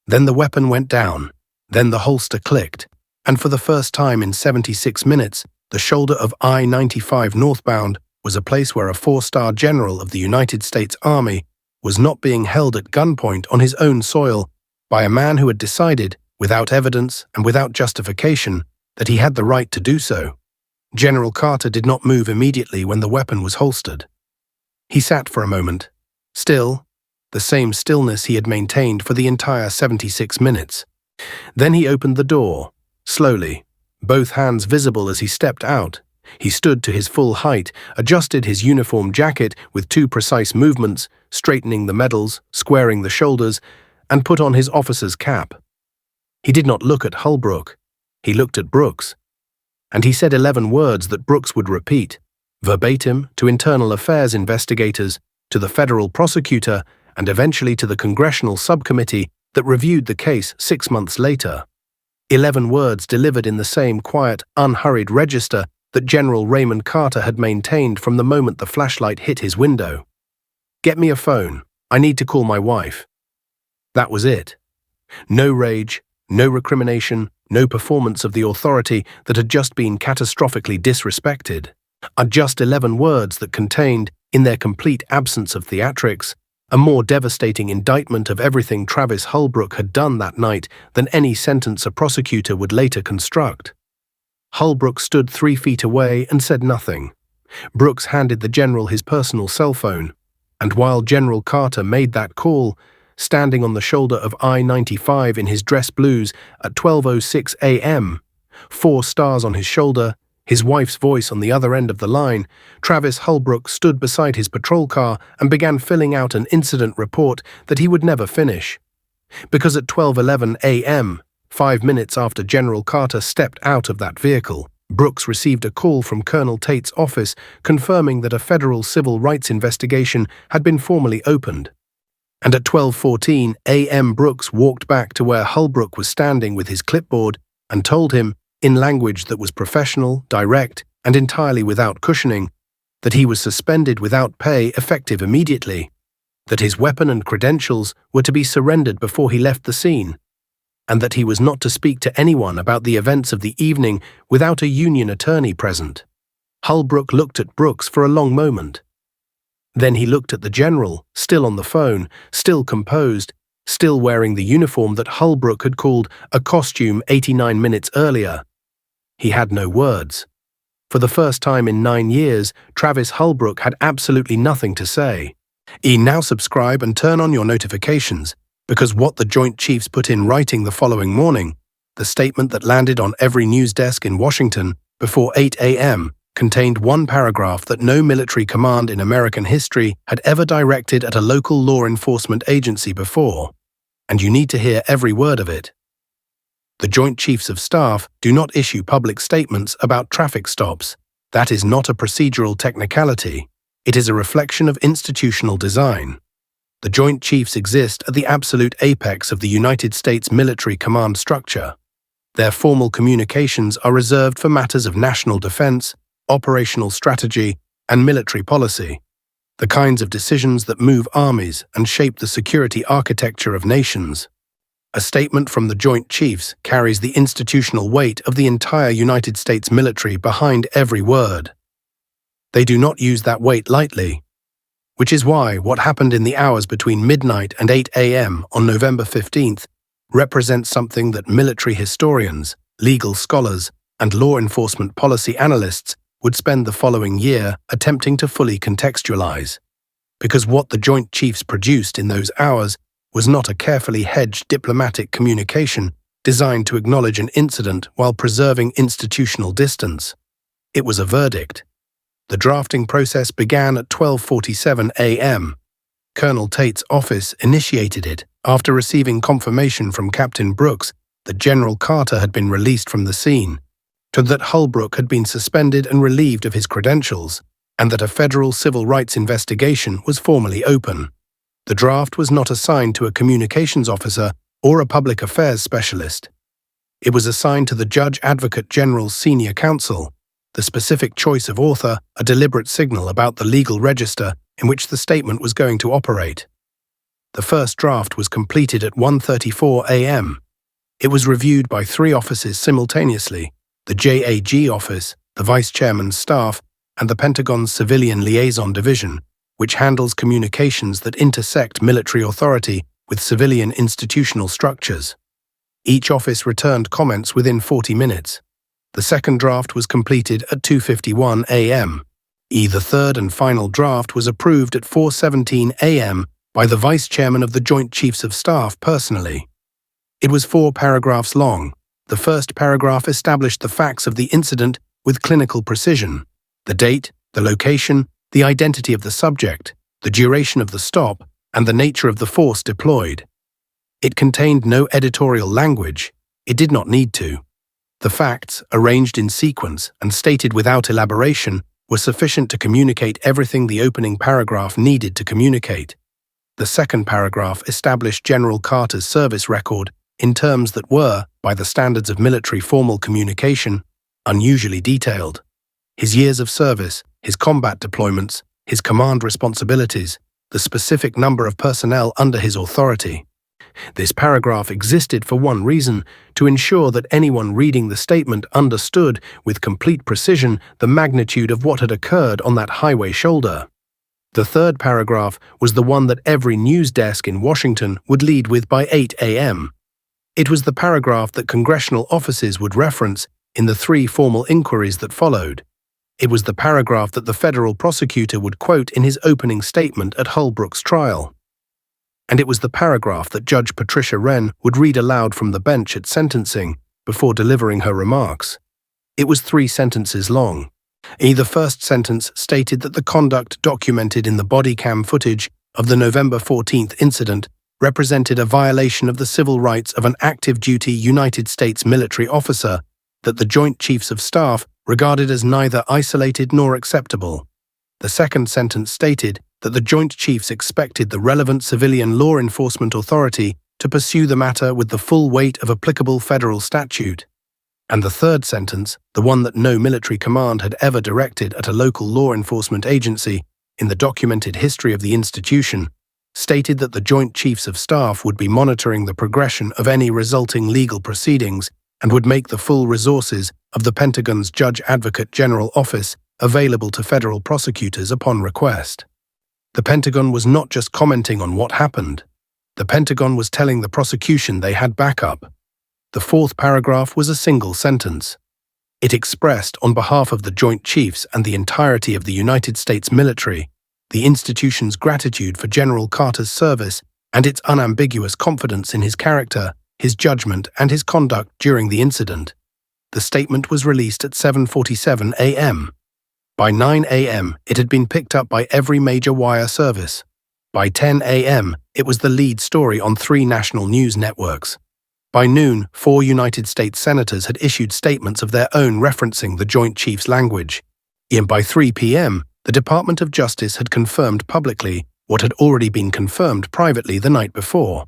Then the weapon went down. Then the holster clicked. And for the first time in 76 minutes, the shoulder of I-95 Northbound was a place where a 4-star general of the United States Army was not being held at gunpoint on his own soil by a man who had decided, without evidence and without justification, that he had the right to do so. General Carter did not move immediately when the weapon was holstered. He sat for a moment, still, the same stillness he had maintained for the entire 76 minutes. Then he opened the door, slowly, both hands visible as he stepped out. He stood to his full height, adjusted his uniform jacket with 2 precise movements, straightening the medals, squaring the shoulders, and put on his officer's cap. He did not look at Hullbrook. He looked at Brooks. And he said 11 words that Brooks would repeat, verbatim to Internal Affairs investigators, to the federal prosecutor, and eventually to the congressional subcommittee that reviewed the case 6 months later. 11 words delivered in the same quiet, unhurried register that General Raymond Carter had maintained from the moment the flashlight hit his window. "Get me a phone. I need to call my wife." That was it. No rage, no recrimination, no performance of the authority that had just been catastrophically disrespected. Just 11 words that contained, in their complete absence of theatrics, a more devastating indictment of everything Travis Hullbrook had done that night than any sentence a prosecutor would later construct. Hullbrook stood 3 feet away and said nothing. Brooks handed the general his personal cell phone, and while General Carter made that call, standing on the shoulder of I-95 in his dress blues at 12:06 a.m., 4 stars on his shoulder, his wife's voice on the other end of the line, Travis Hullbrook stood beside his patrol car and began filling out an incident report that he would never finish. Because at 12:11 a.m., 5 minutes after General Carter stepped out of that vehicle, Brooks received a call from Colonel Tate's office confirming that a federal civil rights investigation had been formally opened. And at 12:14 a.m. Brooks walked back to where Hullbrook was standing with his clipboard and told him, in language that was professional, direct, and entirely without cushioning, that he was suspended without pay effective immediately, that his weapon and credentials were to be surrendered before he left the scene, and that he was not to speak to anyone about the events of the evening without a union attorney present. Hullbrook looked at Brooks for a long moment. Then he looked at the general, still on the phone, still composed, still wearing the uniform that Hullbrook had called a costume 89 minutes earlier. He had no words. For the first time in 9 years, Travis Hullbrook had absolutely nothing to say. Now subscribe and turn on your notifications, because what the Joint Chiefs put in writing the following morning, the statement that landed on every news desk in Washington before 8 a.m., contained one paragraph that no military command in American history had ever directed at a local law enforcement agency before, and you need to hear every word of it. The Joint Chiefs of Staff do not issue public statements about traffic stops. That is not a procedural technicality. It is a reflection of institutional design. The Joint Chiefs exist at the absolute apex of the United States military command structure. Their formal communications are reserved for matters of national defense, operational strategy, and military policy, the kinds of decisions that move armies and shape the security architecture of nations. A statement from the Joint Chiefs carries the institutional weight of the entire United States military behind every word. They do not use that weight lightly, which is why what happened in the hours between midnight and 8 a.m. on November 15th represents something that military historians, legal scholars, and law enforcement policy analysts would spend the following year attempting to fully contextualize. Because what the Joint Chiefs produced in those hours was not a carefully hedged diplomatic communication designed to acknowledge an incident while preserving institutional distance. It was a verdict. The drafting process began at 12:47 a.m. Colonel Tate's office initiated it after receiving confirmation from Captain Brooks that General Carter had been released from the scene, to that Hullbrook had been suspended and relieved of his credentials, and that a federal civil rights investigation was formally open. The draft was not assigned to a communications officer or a public affairs specialist. It was assigned to the Judge Advocate General's senior counsel, the specific choice of author a deliberate signal about the legal register in which the statement was going to operate. The first draft was completed at 1:34 a.m. It was reviewed by 3 offices simultaneously: the JAG office, the Vice Chairman's staff, and the Pentagon's Civilian Liaison Division, which handles communications that intersect military authority with civilian institutional structures. Each office returned comments within 40 minutes. The second draft was completed at 2:51 a.m. The third and final draft was approved at 4:17 a.m. by the Vice Chairman of the Joint Chiefs of Staff personally. It was 4 paragraphs long. The first paragraph established the facts of the incident with clinical precision: the date, the location, the identity of the subject, the duration of the stop, and the nature of the force deployed. It contained no editorial language. It did not need to. The facts, arranged in sequence and stated without elaboration, were sufficient to communicate everything the opening paragraph needed to communicate. The second paragraph established General Carter's service record in terms that were, by the standards of military formal communication, unusually detailed. His years of service, his combat deployments, his command responsibilities, the specific number of personnel under his authority. This paragraph existed for one reason: to ensure that anyone reading the statement understood with complete precision the magnitude of what had occurred on that highway shoulder. The third paragraph was the one that every news desk in Washington would lead with by 8 a.m. It was the paragraph that congressional offices would reference in the 3 formal inquiries that followed. It was the paragraph that the federal prosecutor would quote in his opening statement at Hullbrook's trial. And it was the paragraph that Judge Patricia Wren would read aloud from the bench at sentencing before delivering her remarks. It was 3 sentences long. The first sentence stated that the conduct documented in the body cam footage of the November 14th incident represented a violation of the civil rights of an active-duty United States military officer that the Joint Chiefs of Staff regarded as neither isolated nor acceptable. The second sentence stated that the Joint Chiefs expected the relevant civilian law enforcement authority to pursue the matter with the full weight of applicable federal statute. And the third sentence, the one that no military command had ever directed at a local law enforcement agency in the documented history of the institution, stated that the Joint Chiefs of Staff would be monitoring the progression of any resulting legal proceedings and would make the full resources of the Pentagon's Judge Advocate General Office available to federal prosecutors upon request. The Pentagon was not just commenting on what happened. The Pentagon was telling the prosecution they had backup. The fourth paragraph was a single sentence. It expressed, on behalf of the Joint Chiefs and the entirety of the United States military, the institution's gratitude for General Carter's service and its unambiguous confidence in his character, his judgment, and his conduct during the incident. The statement was released at 7:47 a.m. By 9 a.m., it had been picked up by every major wire service. By 10 a.m., it was the lead story on 3 national news networks. By noon, 4 United States senators had issued statements of their own referencing the Joint Chiefs language. And by 3 p.m., the Department of Justice had confirmed publicly what had already been confirmed privately the night before,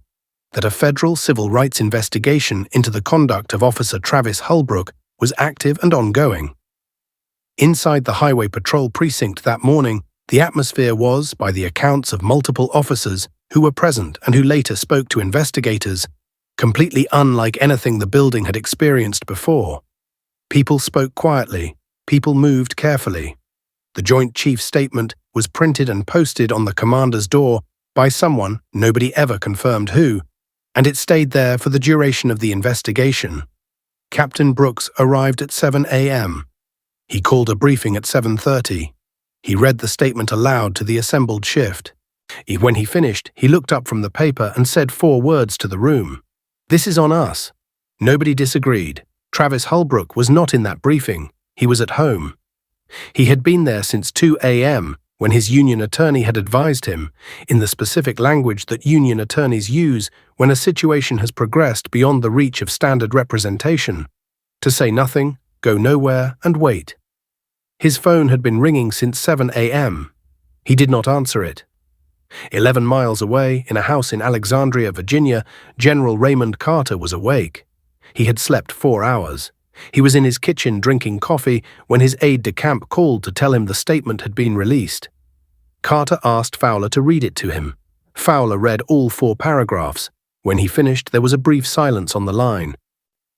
that a federal civil rights investigation into the conduct of Officer Travis Hullbrook was active and ongoing. Inside the Highway Patrol precinct that morning, the atmosphere was, by the accounts of multiple officers who were present and who later spoke to investigators, completely unlike anything the building had experienced before. People spoke quietly. People moved carefully. The Joint Chiefs statement was printed and posted on the commander's door by someone, nobody ever confirmed who, and it stayed there for the duration of the investigation. Captain Brooks arrived at 7 a.m. He called a briefing at 7:30. He read the statement aloud to the assembled shift. When he finished, he looked up from the paper and said 4 words to the room. "This is on us." Nobody disagreed. Travis Hullbrook was not in that briefing. He was at home. He had been there since 2 a.m. when his union attorney had advised him, in the specific language that union attorneys use when a situation has progressed beyond the reach of standard representation, to say nothing, go nowhere, and wait. His phone had been ringing since 7 a.m. He did not answer it. 11 miles away, in a house in Alexandria, Virginia, General Raymond Carter was awake. He had slept 4 hours. He was in his kitchen drinking coffee when his aide-de-camp called to tell him the statement had been released. Carter asked Fowler to read it to him. Fowler read all 4 paragraphs. When he finished, there was a brief silence on the line.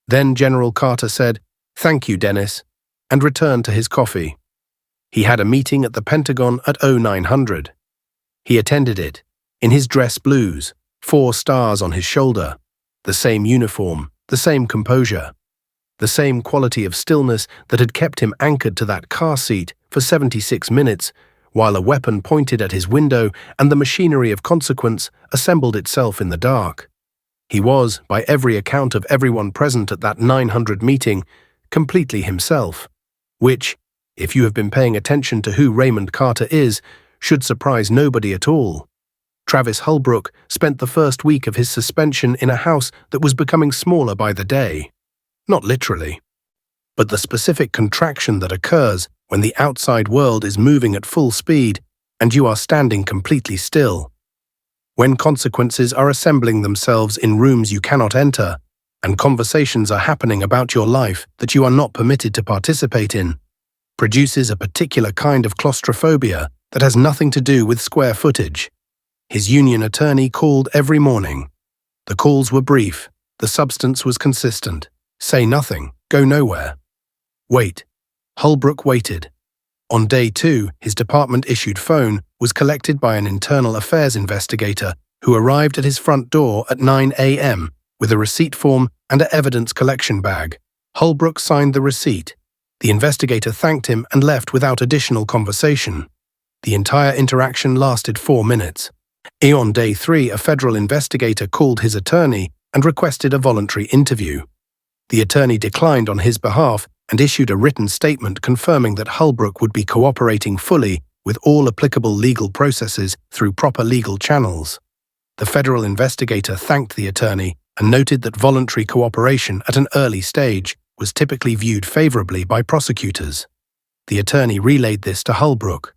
Then General Carter said, "Thank you, Dennis," and returned to his coffee. He had a meeting at the Pentagon at 0900. He attended it, in his dress blues, 4 stars on his shoulder, the same uniform, the same composure, the same quality of stillness that had kept him anchored to that car seat for 76 minutes, while a weapon pointed at his window and the machinery of consequence assembled itself in the dark. He was, by every account of everyone present at that 900 meeting, completely himself, which, if you have been paying attention to who Raymond Carter is, should surprise nobody at all. Travis Hullbrook spent the first week of his suspension in a house that was becoming smaller by the day. Not literally, but the specific contraction that occurs when the outside world is moving at full speed and you are standing completely still. When consequences are assembling themselves in rooms you cannot enter, and conversations are happening about your life that you are not permitted to participate in, produces a particular kind of claustrophobia that has nothing to do with square footage. His union attorney called every morning. The calls were brief. The substance was consistent. Say nothing, go nowhere. Wait. Hullbrook waited. On day 2, his department-issued phone was collected by an internal affairs investigator who arrived at his front door at 9 a.m. with a receipt form and an evidence collection bag. Hullbrook signed the receipt. The investigator thanked him and left without additional conversation. The entire interaction lasted 4 minutes. On day 3, a federal investigator called his attorney and requested a voluntary interview. The attorney declined on his behalf and issued a written statement confirming that Hullbrook would be cooperating fully with all applicable legal processes through proper legal channels. The federal investigator thanked the attorney and noted that voluntary cooperation at an early stage was typically viewed favorably by prosecutors. The attorney relayed this to Hullbrook.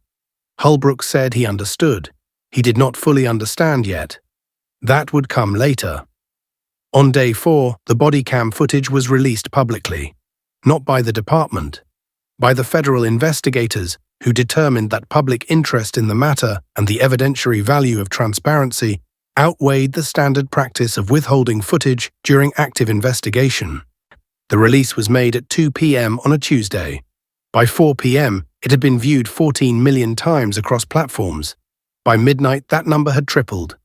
Hullbrook said he understood. He did not fully understand yet. That would come later. On day 4, the body cam footage was released publicly. Not by the department, by the federal investigators who determined that public interest in the matter and the evidentiary value of transparency outweighed the standard practice of withholding footage during active investigation. The release was made at 2 p.m. on a Tuesday. By 4 p.m., it had been viewed 14 million times across platforms. By midnight, that number had tripled.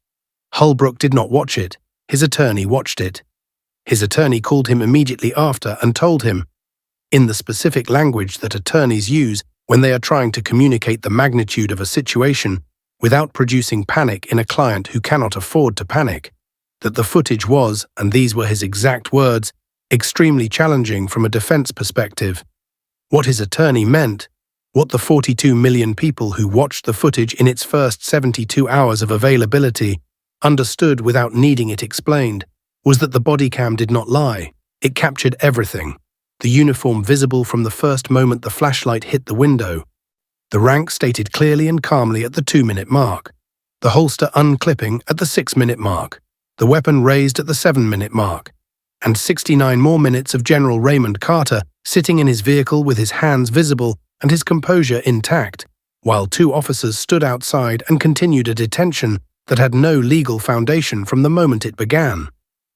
Hullbrook did not watch it. His attorney watched it. His attorney called him immediately after and told him, in the specific language that attorneys use when they are trying to communicate the magnitude of a situation without producing panic in a client who cannot afford to panic, that the footage was, and these were his exact words, extremely challenging from a defense perspective. What his attorney meant, what the 42 million people who watched the footage in its first 72 hours of availability understood without needing it explained, was that the body cam did not lie. It captured everything. The uniform visible from the first moment the flashlight hit the window. The rank stated clearly and calmly at the 2-minute mark. The holster unclipping at the 6-minute mark. The weapon raised at the 7-minute mark. And 69 more minutes of General Raymond Carter sitting in his vehicle with his hands visible and his composure intact, while 2 officers stood outside and continued a detention that had no legal foundation from the moment it began.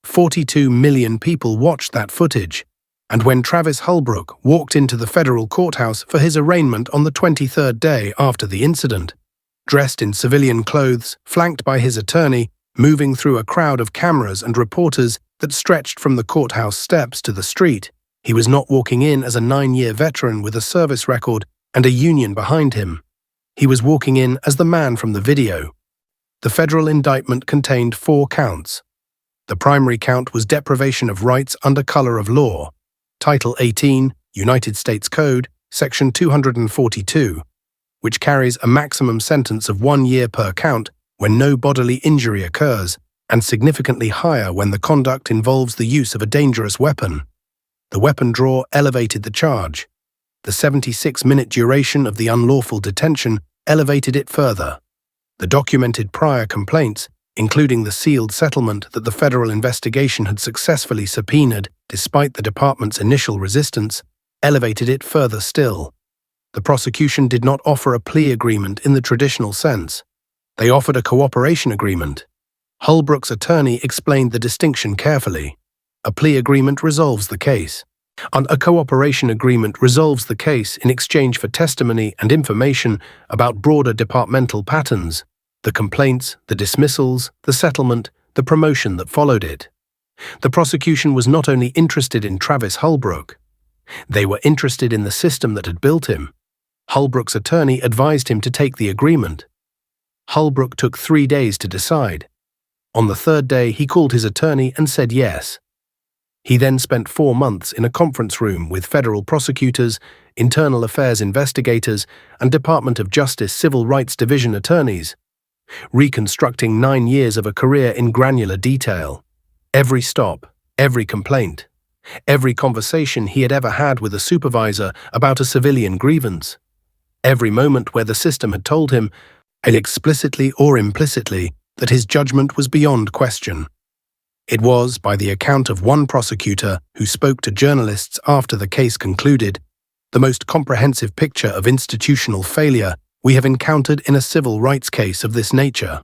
42 million people watched that footage. And when Travis Hullbrook walked into the federal courthouse for his arraignment on the 23rd day after the incident, dressed in civilian clothes, flanked by his attorney, moving through a crowd of cameras and reporters that stretched from the courthouse steps to the street, he was not walking in as a 9-year veteran with a service record and a union behind him. He was walking in as the man from the video. The federal indictment contained 4 counts. The primary count was deprivation of rights under color of law. Title 18, United States Code, Section 242, which carries a maximum sentence of 1 year per count when no bodily injury occurs, and significantly higher when the conduct involves the use of a dangerous weapon. The weapon draw elevated the charge. The 76-minute duration of the unlawful detention elevated it further. The documented prior complaints, including the sealed settlement that the federal investigation had successfully subpoenaed despite the department's initial resistance, elevated it further still. The prosecution did not offer a plea agreement in the traditional sense. They offered a cooperation agreement. Hullbrook's attorney explained the distinction carefully. A plea agreement resolves the case, and a cooperation agreement resolves the case in exchange for testimony and information about broader departmental patterns, the complaints, the dismissals, the settlement, the promotion that followed it. The prosecution was not only interested in Travis Hullbrook, they were interested in the system that had built him. Hullbrook's attorney advised him to take the agreement. Hullbrook took 3 days to decide. On the 3rd day, he called his attorney and said yes. He then spent 4 months in a conference room with federal prosecutors, internal affairs investigators, and Department of Justice Civil Rights Division attorneys, reconstructing 9 years of a career in granular detail. Every stop, every complaint, every conversation he had ever had with a supervisor about a civilian grievance, every moment where the system had told him, explicitly or implicitly, that his judgment was beyond question. It was, by the account of one prosecutor who spoke to journalists after the case concluded, the most comprehensive picture of institutional failure we have encountered in a civil rights case of this nature.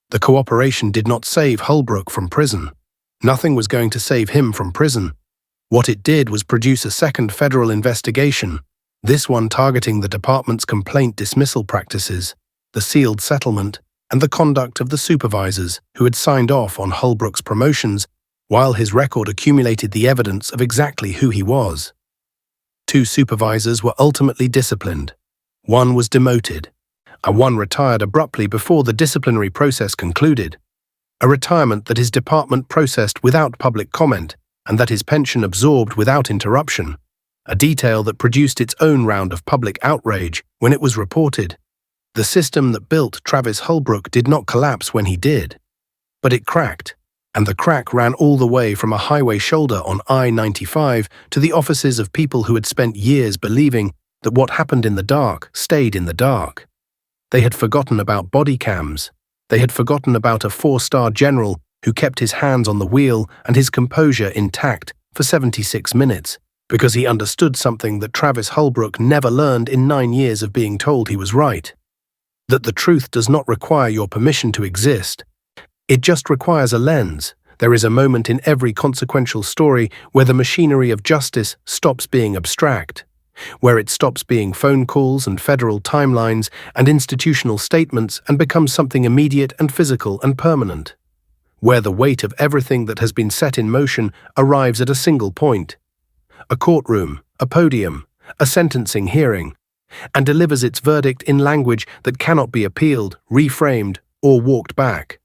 The cooperation did not save Hullbrook from prison. Nothing was going to save him from prison. What it did was produce a second federal investigation, this one targeting the department's complaint dismissal practices, the sealed settlement, and the conduct of the supervisors who had signed off on Hullbrook's promotions while his record accumulated the evidence of exactly who he was. 2 supervisors were ultimately disciplined. 1 was demoted, and 1 retired abruptly before the disciplinary process concluded, a retirement that his department processed without public comment and that his pension absorbed without interruption, a detail that produced its own round of public outrage when it was reported. The system that built Travis Hullbrook did not collapse when he did, but it cracked, and the crack ran all the way from a highway shoulder on I-95 to the offices of people who had spent years believing that what happened in the dark stayed in the dark. They had forgotten about body cams. They had forgotten about a 4-star general who kept his hands on the wheel and his composure intact for 76 minutes because he understood something that Travis Hullbrook never learned in 9 years of being told he was right. That the truth does not require your permission to exist. It just requires a lens. There is a moment in every consequential story where the machinery of justice stops being abstract, where it stops being phone calls and federal timelines and institutional statements and becomes something immediate and physical and permanent, where the weight of everything that has been set in motion arrives at a single point, a courtroom, a podium, a sentencing hearing, and delivers its verdict in language that cannot be appealed, reframed, or walked back.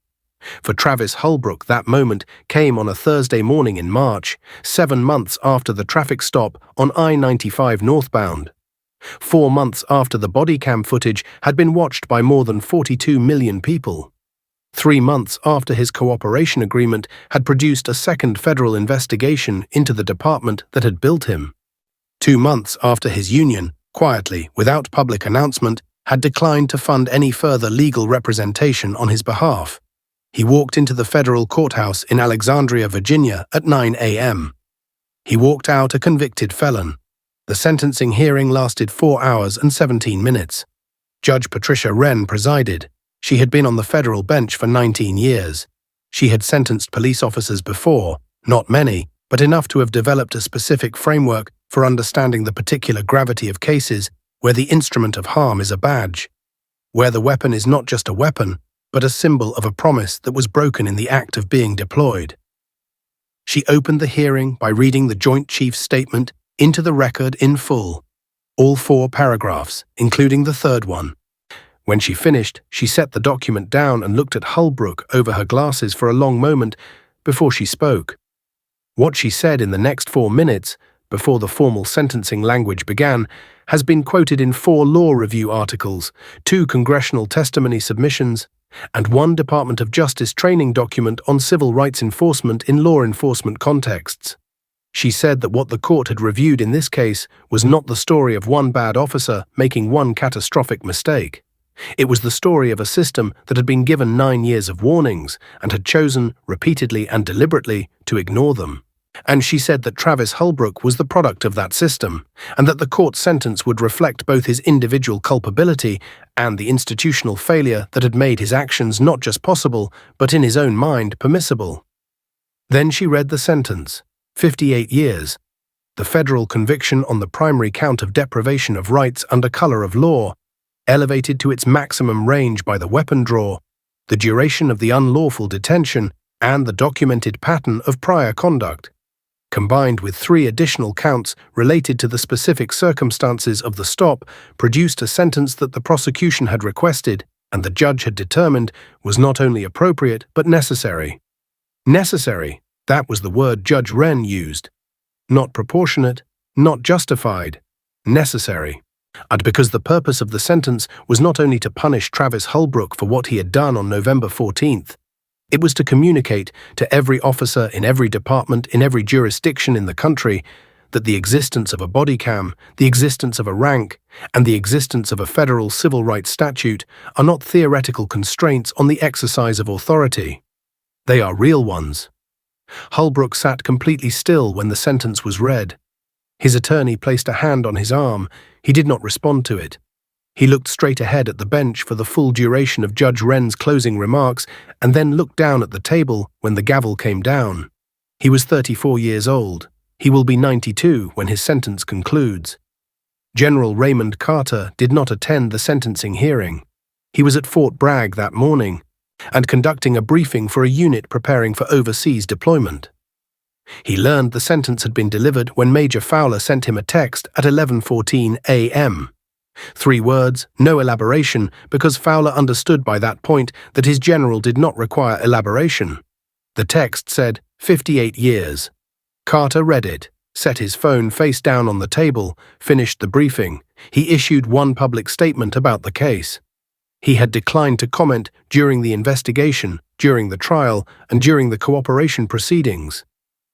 For Travis Hullbrook, that moment came on a Thursday morning in March, 7 months after the traffic stop on I-95 Northbound. 4 months after the body cam footage had been watched by more than 42 million people. 3 months after his cooperation agreement had produced a second federal investigation into the department that had built him. 2 months after his union, quietly, without public announcement, had declined to fund any further legal representation on his behalf. He walked into the federal courthouse in Alexandria, Virginia at 9 a.m. He walked out a convicted felon. The sentencing hearing lasted 4 hours and 17 minutes. Judge Patricia Wren presided. She had been on the federal bench for 19 years. She had sentenced police officers before, not many, but enough to have developed a specific framework for understanding the particular gravity of cases where the instrument of harm is a badge, where the weapon is not just a weapon, but a symbol of a promise that was broken in the act of being deployed. She opened the hearing by reading the Joint Chiefs statement into the record in full, all 4 paragraphs, including the 3rd one. When she finished, she set the document down and looked at Hullbrook over her glasses for a long moment before she spoke. What she said in the next 4 minutes, before the formal sentencing language began, has been quoted in 4 law review articles, 2 congressional testimony submissions, and 1 Department of Justice training document on civil rights enforcement in law enforcement contexts. She said that what the court had reviewed in this case was not the story of 1 bad officer making 1 catastrophic mistake. It was the story of a system that had been given 9 years of warnings and had chosen, repeatedly and deliberately, to ignore them. And she said that Travis Hullbrook was the product of that system, and that the court's sentence would reflect both his individual culpability and the institutional failure that had made his actions not just possible, but in his own mind permissible. Then she read the sentence, 58 years, the federal conviction on the primary count of deprivation of rights under color of law, elevated to its maximum range by the weapon draw, the duration of the unlawful detention, and the documented pattern of prior conduct, combined with 3 additional counts related to the specific circumstances of the stop, produced a sentence that the prosecution had requested and the judge had determined was not only appropriate but necessary. Necessary, that was the word Judge Wren used. Not proportionate, not justified, necessary. And because the purpose of the sentence was not only to punish Travis Hullbrook for what he had done on November 14th, it was to communicate to every officer in every department in every jurisdiction in the country that the existence of a body cam, the existence of a rank, and the existence of a federal civil rights statute are not theoretical constraints on the exercise of authority. They are real ones. Hullbrook sat completely still when the sentence was read. His attorney placed a hand on his arm. He did not respond to it. He looked straight ahead at the bench for the full duration of Judge Wren's closing remarks and then looked down at the table when the gavel came down. He was 34 years old. He will be 92 when his sentence concludes. General Raymond Carter did not attend the sentencing hearing. He was at Fort Bragg that morning and conducting a briefing for a unit preparing for overseas deployment. He learned the sentence had been delivered when Major Fowler sent him a text at 11:14 a.m. 3 words, no elaboration, because Fowler understood by that point that his general did not require elaboration. The text said, 58 years. Carter read it, set his phone face down on the table, finished the briefing. He issued one public statement about the case. He had declined to comment during the investigation, during the trial, and during the cooperation proceedings.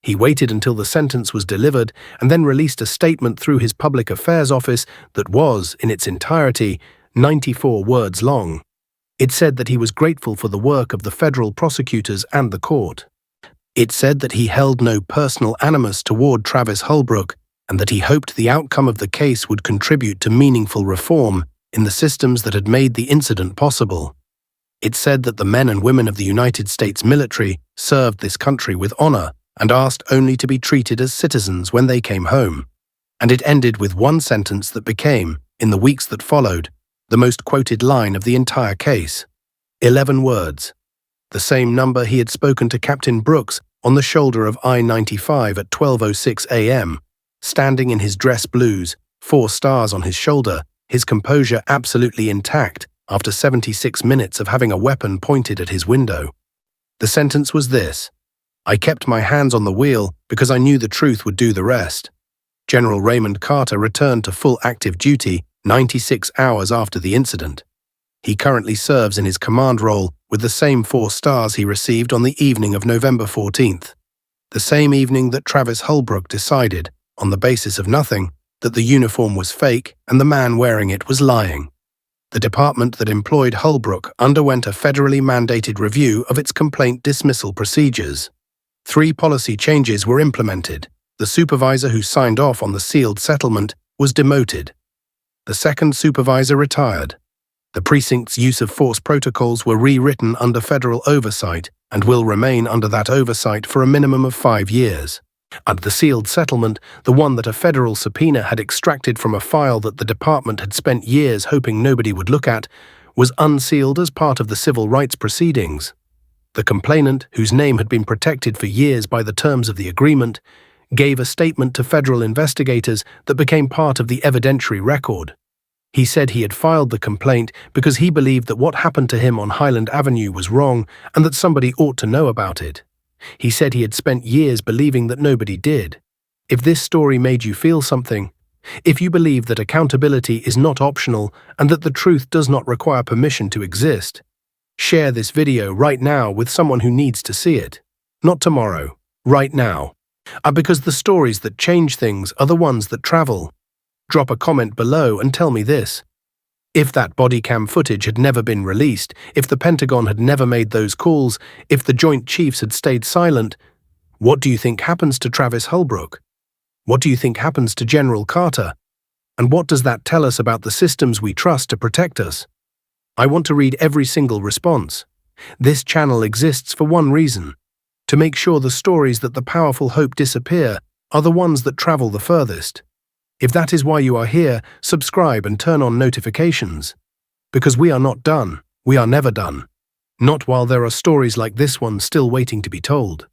He waited until the sentence was delivered and then released a statement through his public affairs office that was, in its entirety, 94 words long. It said that he was grateful for the work of the federal prosecutors and the court. It said that he held no personal animus toward Travis Hullbrook and that he hoped the outcome of the case would contribute to meaningful reform in the systems that had made the incident possible. It said that the men and women of the United States military served this country with honor and asked only to be treated as citizens when they came home. And it ended with one sentence that became, in the weeks that followed, the most quoted line of the entire case. 11 words. The same number he had spoken to Captain Brooks on the shoulder of I-95 at 12:06 a.m., standing in his dress blues, 4 stars on his shoulder, his composure absolutely intact after 76 minutes of having a weapon pointed at his window. The sentence was this: I kept my hands on the wheel because I knew the truth would do the rest. General Raymond Carter returned to full active duty 96 hours after the incident. He currently serves in his command role with the same 4 stars he received on the evening of November 14th, the same evening that Travis Hullbrook decided, on the basis of nothing, that the uniform was fake and the man wearing it was lying. The department that employed Hullbrook underwent a federally mandated review of its complaint dismissal procedures. 3 policy changes were implemented. The supervisor who signed off on the sealed settlement was demoted. The second supervisor retired. The precinct's use of force protocols were rewritten under federal oversight and will remain under that oversight for a minimum of 5 years. And the sealed settlement, the one that a federal subpoena had extracted from a file that the department had spent years hoping nobody would look at, was unsealed as part of the civil rights proceedings. The complainant, whose name had been protected for years by the terms of the agreement, gave a statement to federal investigators that became part of the evidentiary record. He said he had filed the complaint because he believed that what happened to him on Highland Avenue was wrong and that somebody ought to know about it. He said he had spent years believing that nobody did. If this story made you feel something, if you believe that accountability is not optional and that the truth does not require permission to exist, share this video right now with someone who needs to see it. Not tomorrow, right now. Because the stories that change things are the ones that travel. Drop a comment below and tell me this. If that body cam footage had never been released, if the Pentagon had never made those calls, if the Joint Chiefs had stayed silent, what do you think happens to Travis Hullbrook? What do you think happens to General Carter? And what does that tell us about the systems we trust to protect us? I want to read every single response. This channel exists for one reason: to make sure the stories that the powerful hope disappear are the ones that travel the furthest. If that is why you are here, subscribe and turn on notifications. Because we are not done. We are never done. Not while there are stories like this one still waiting to be told.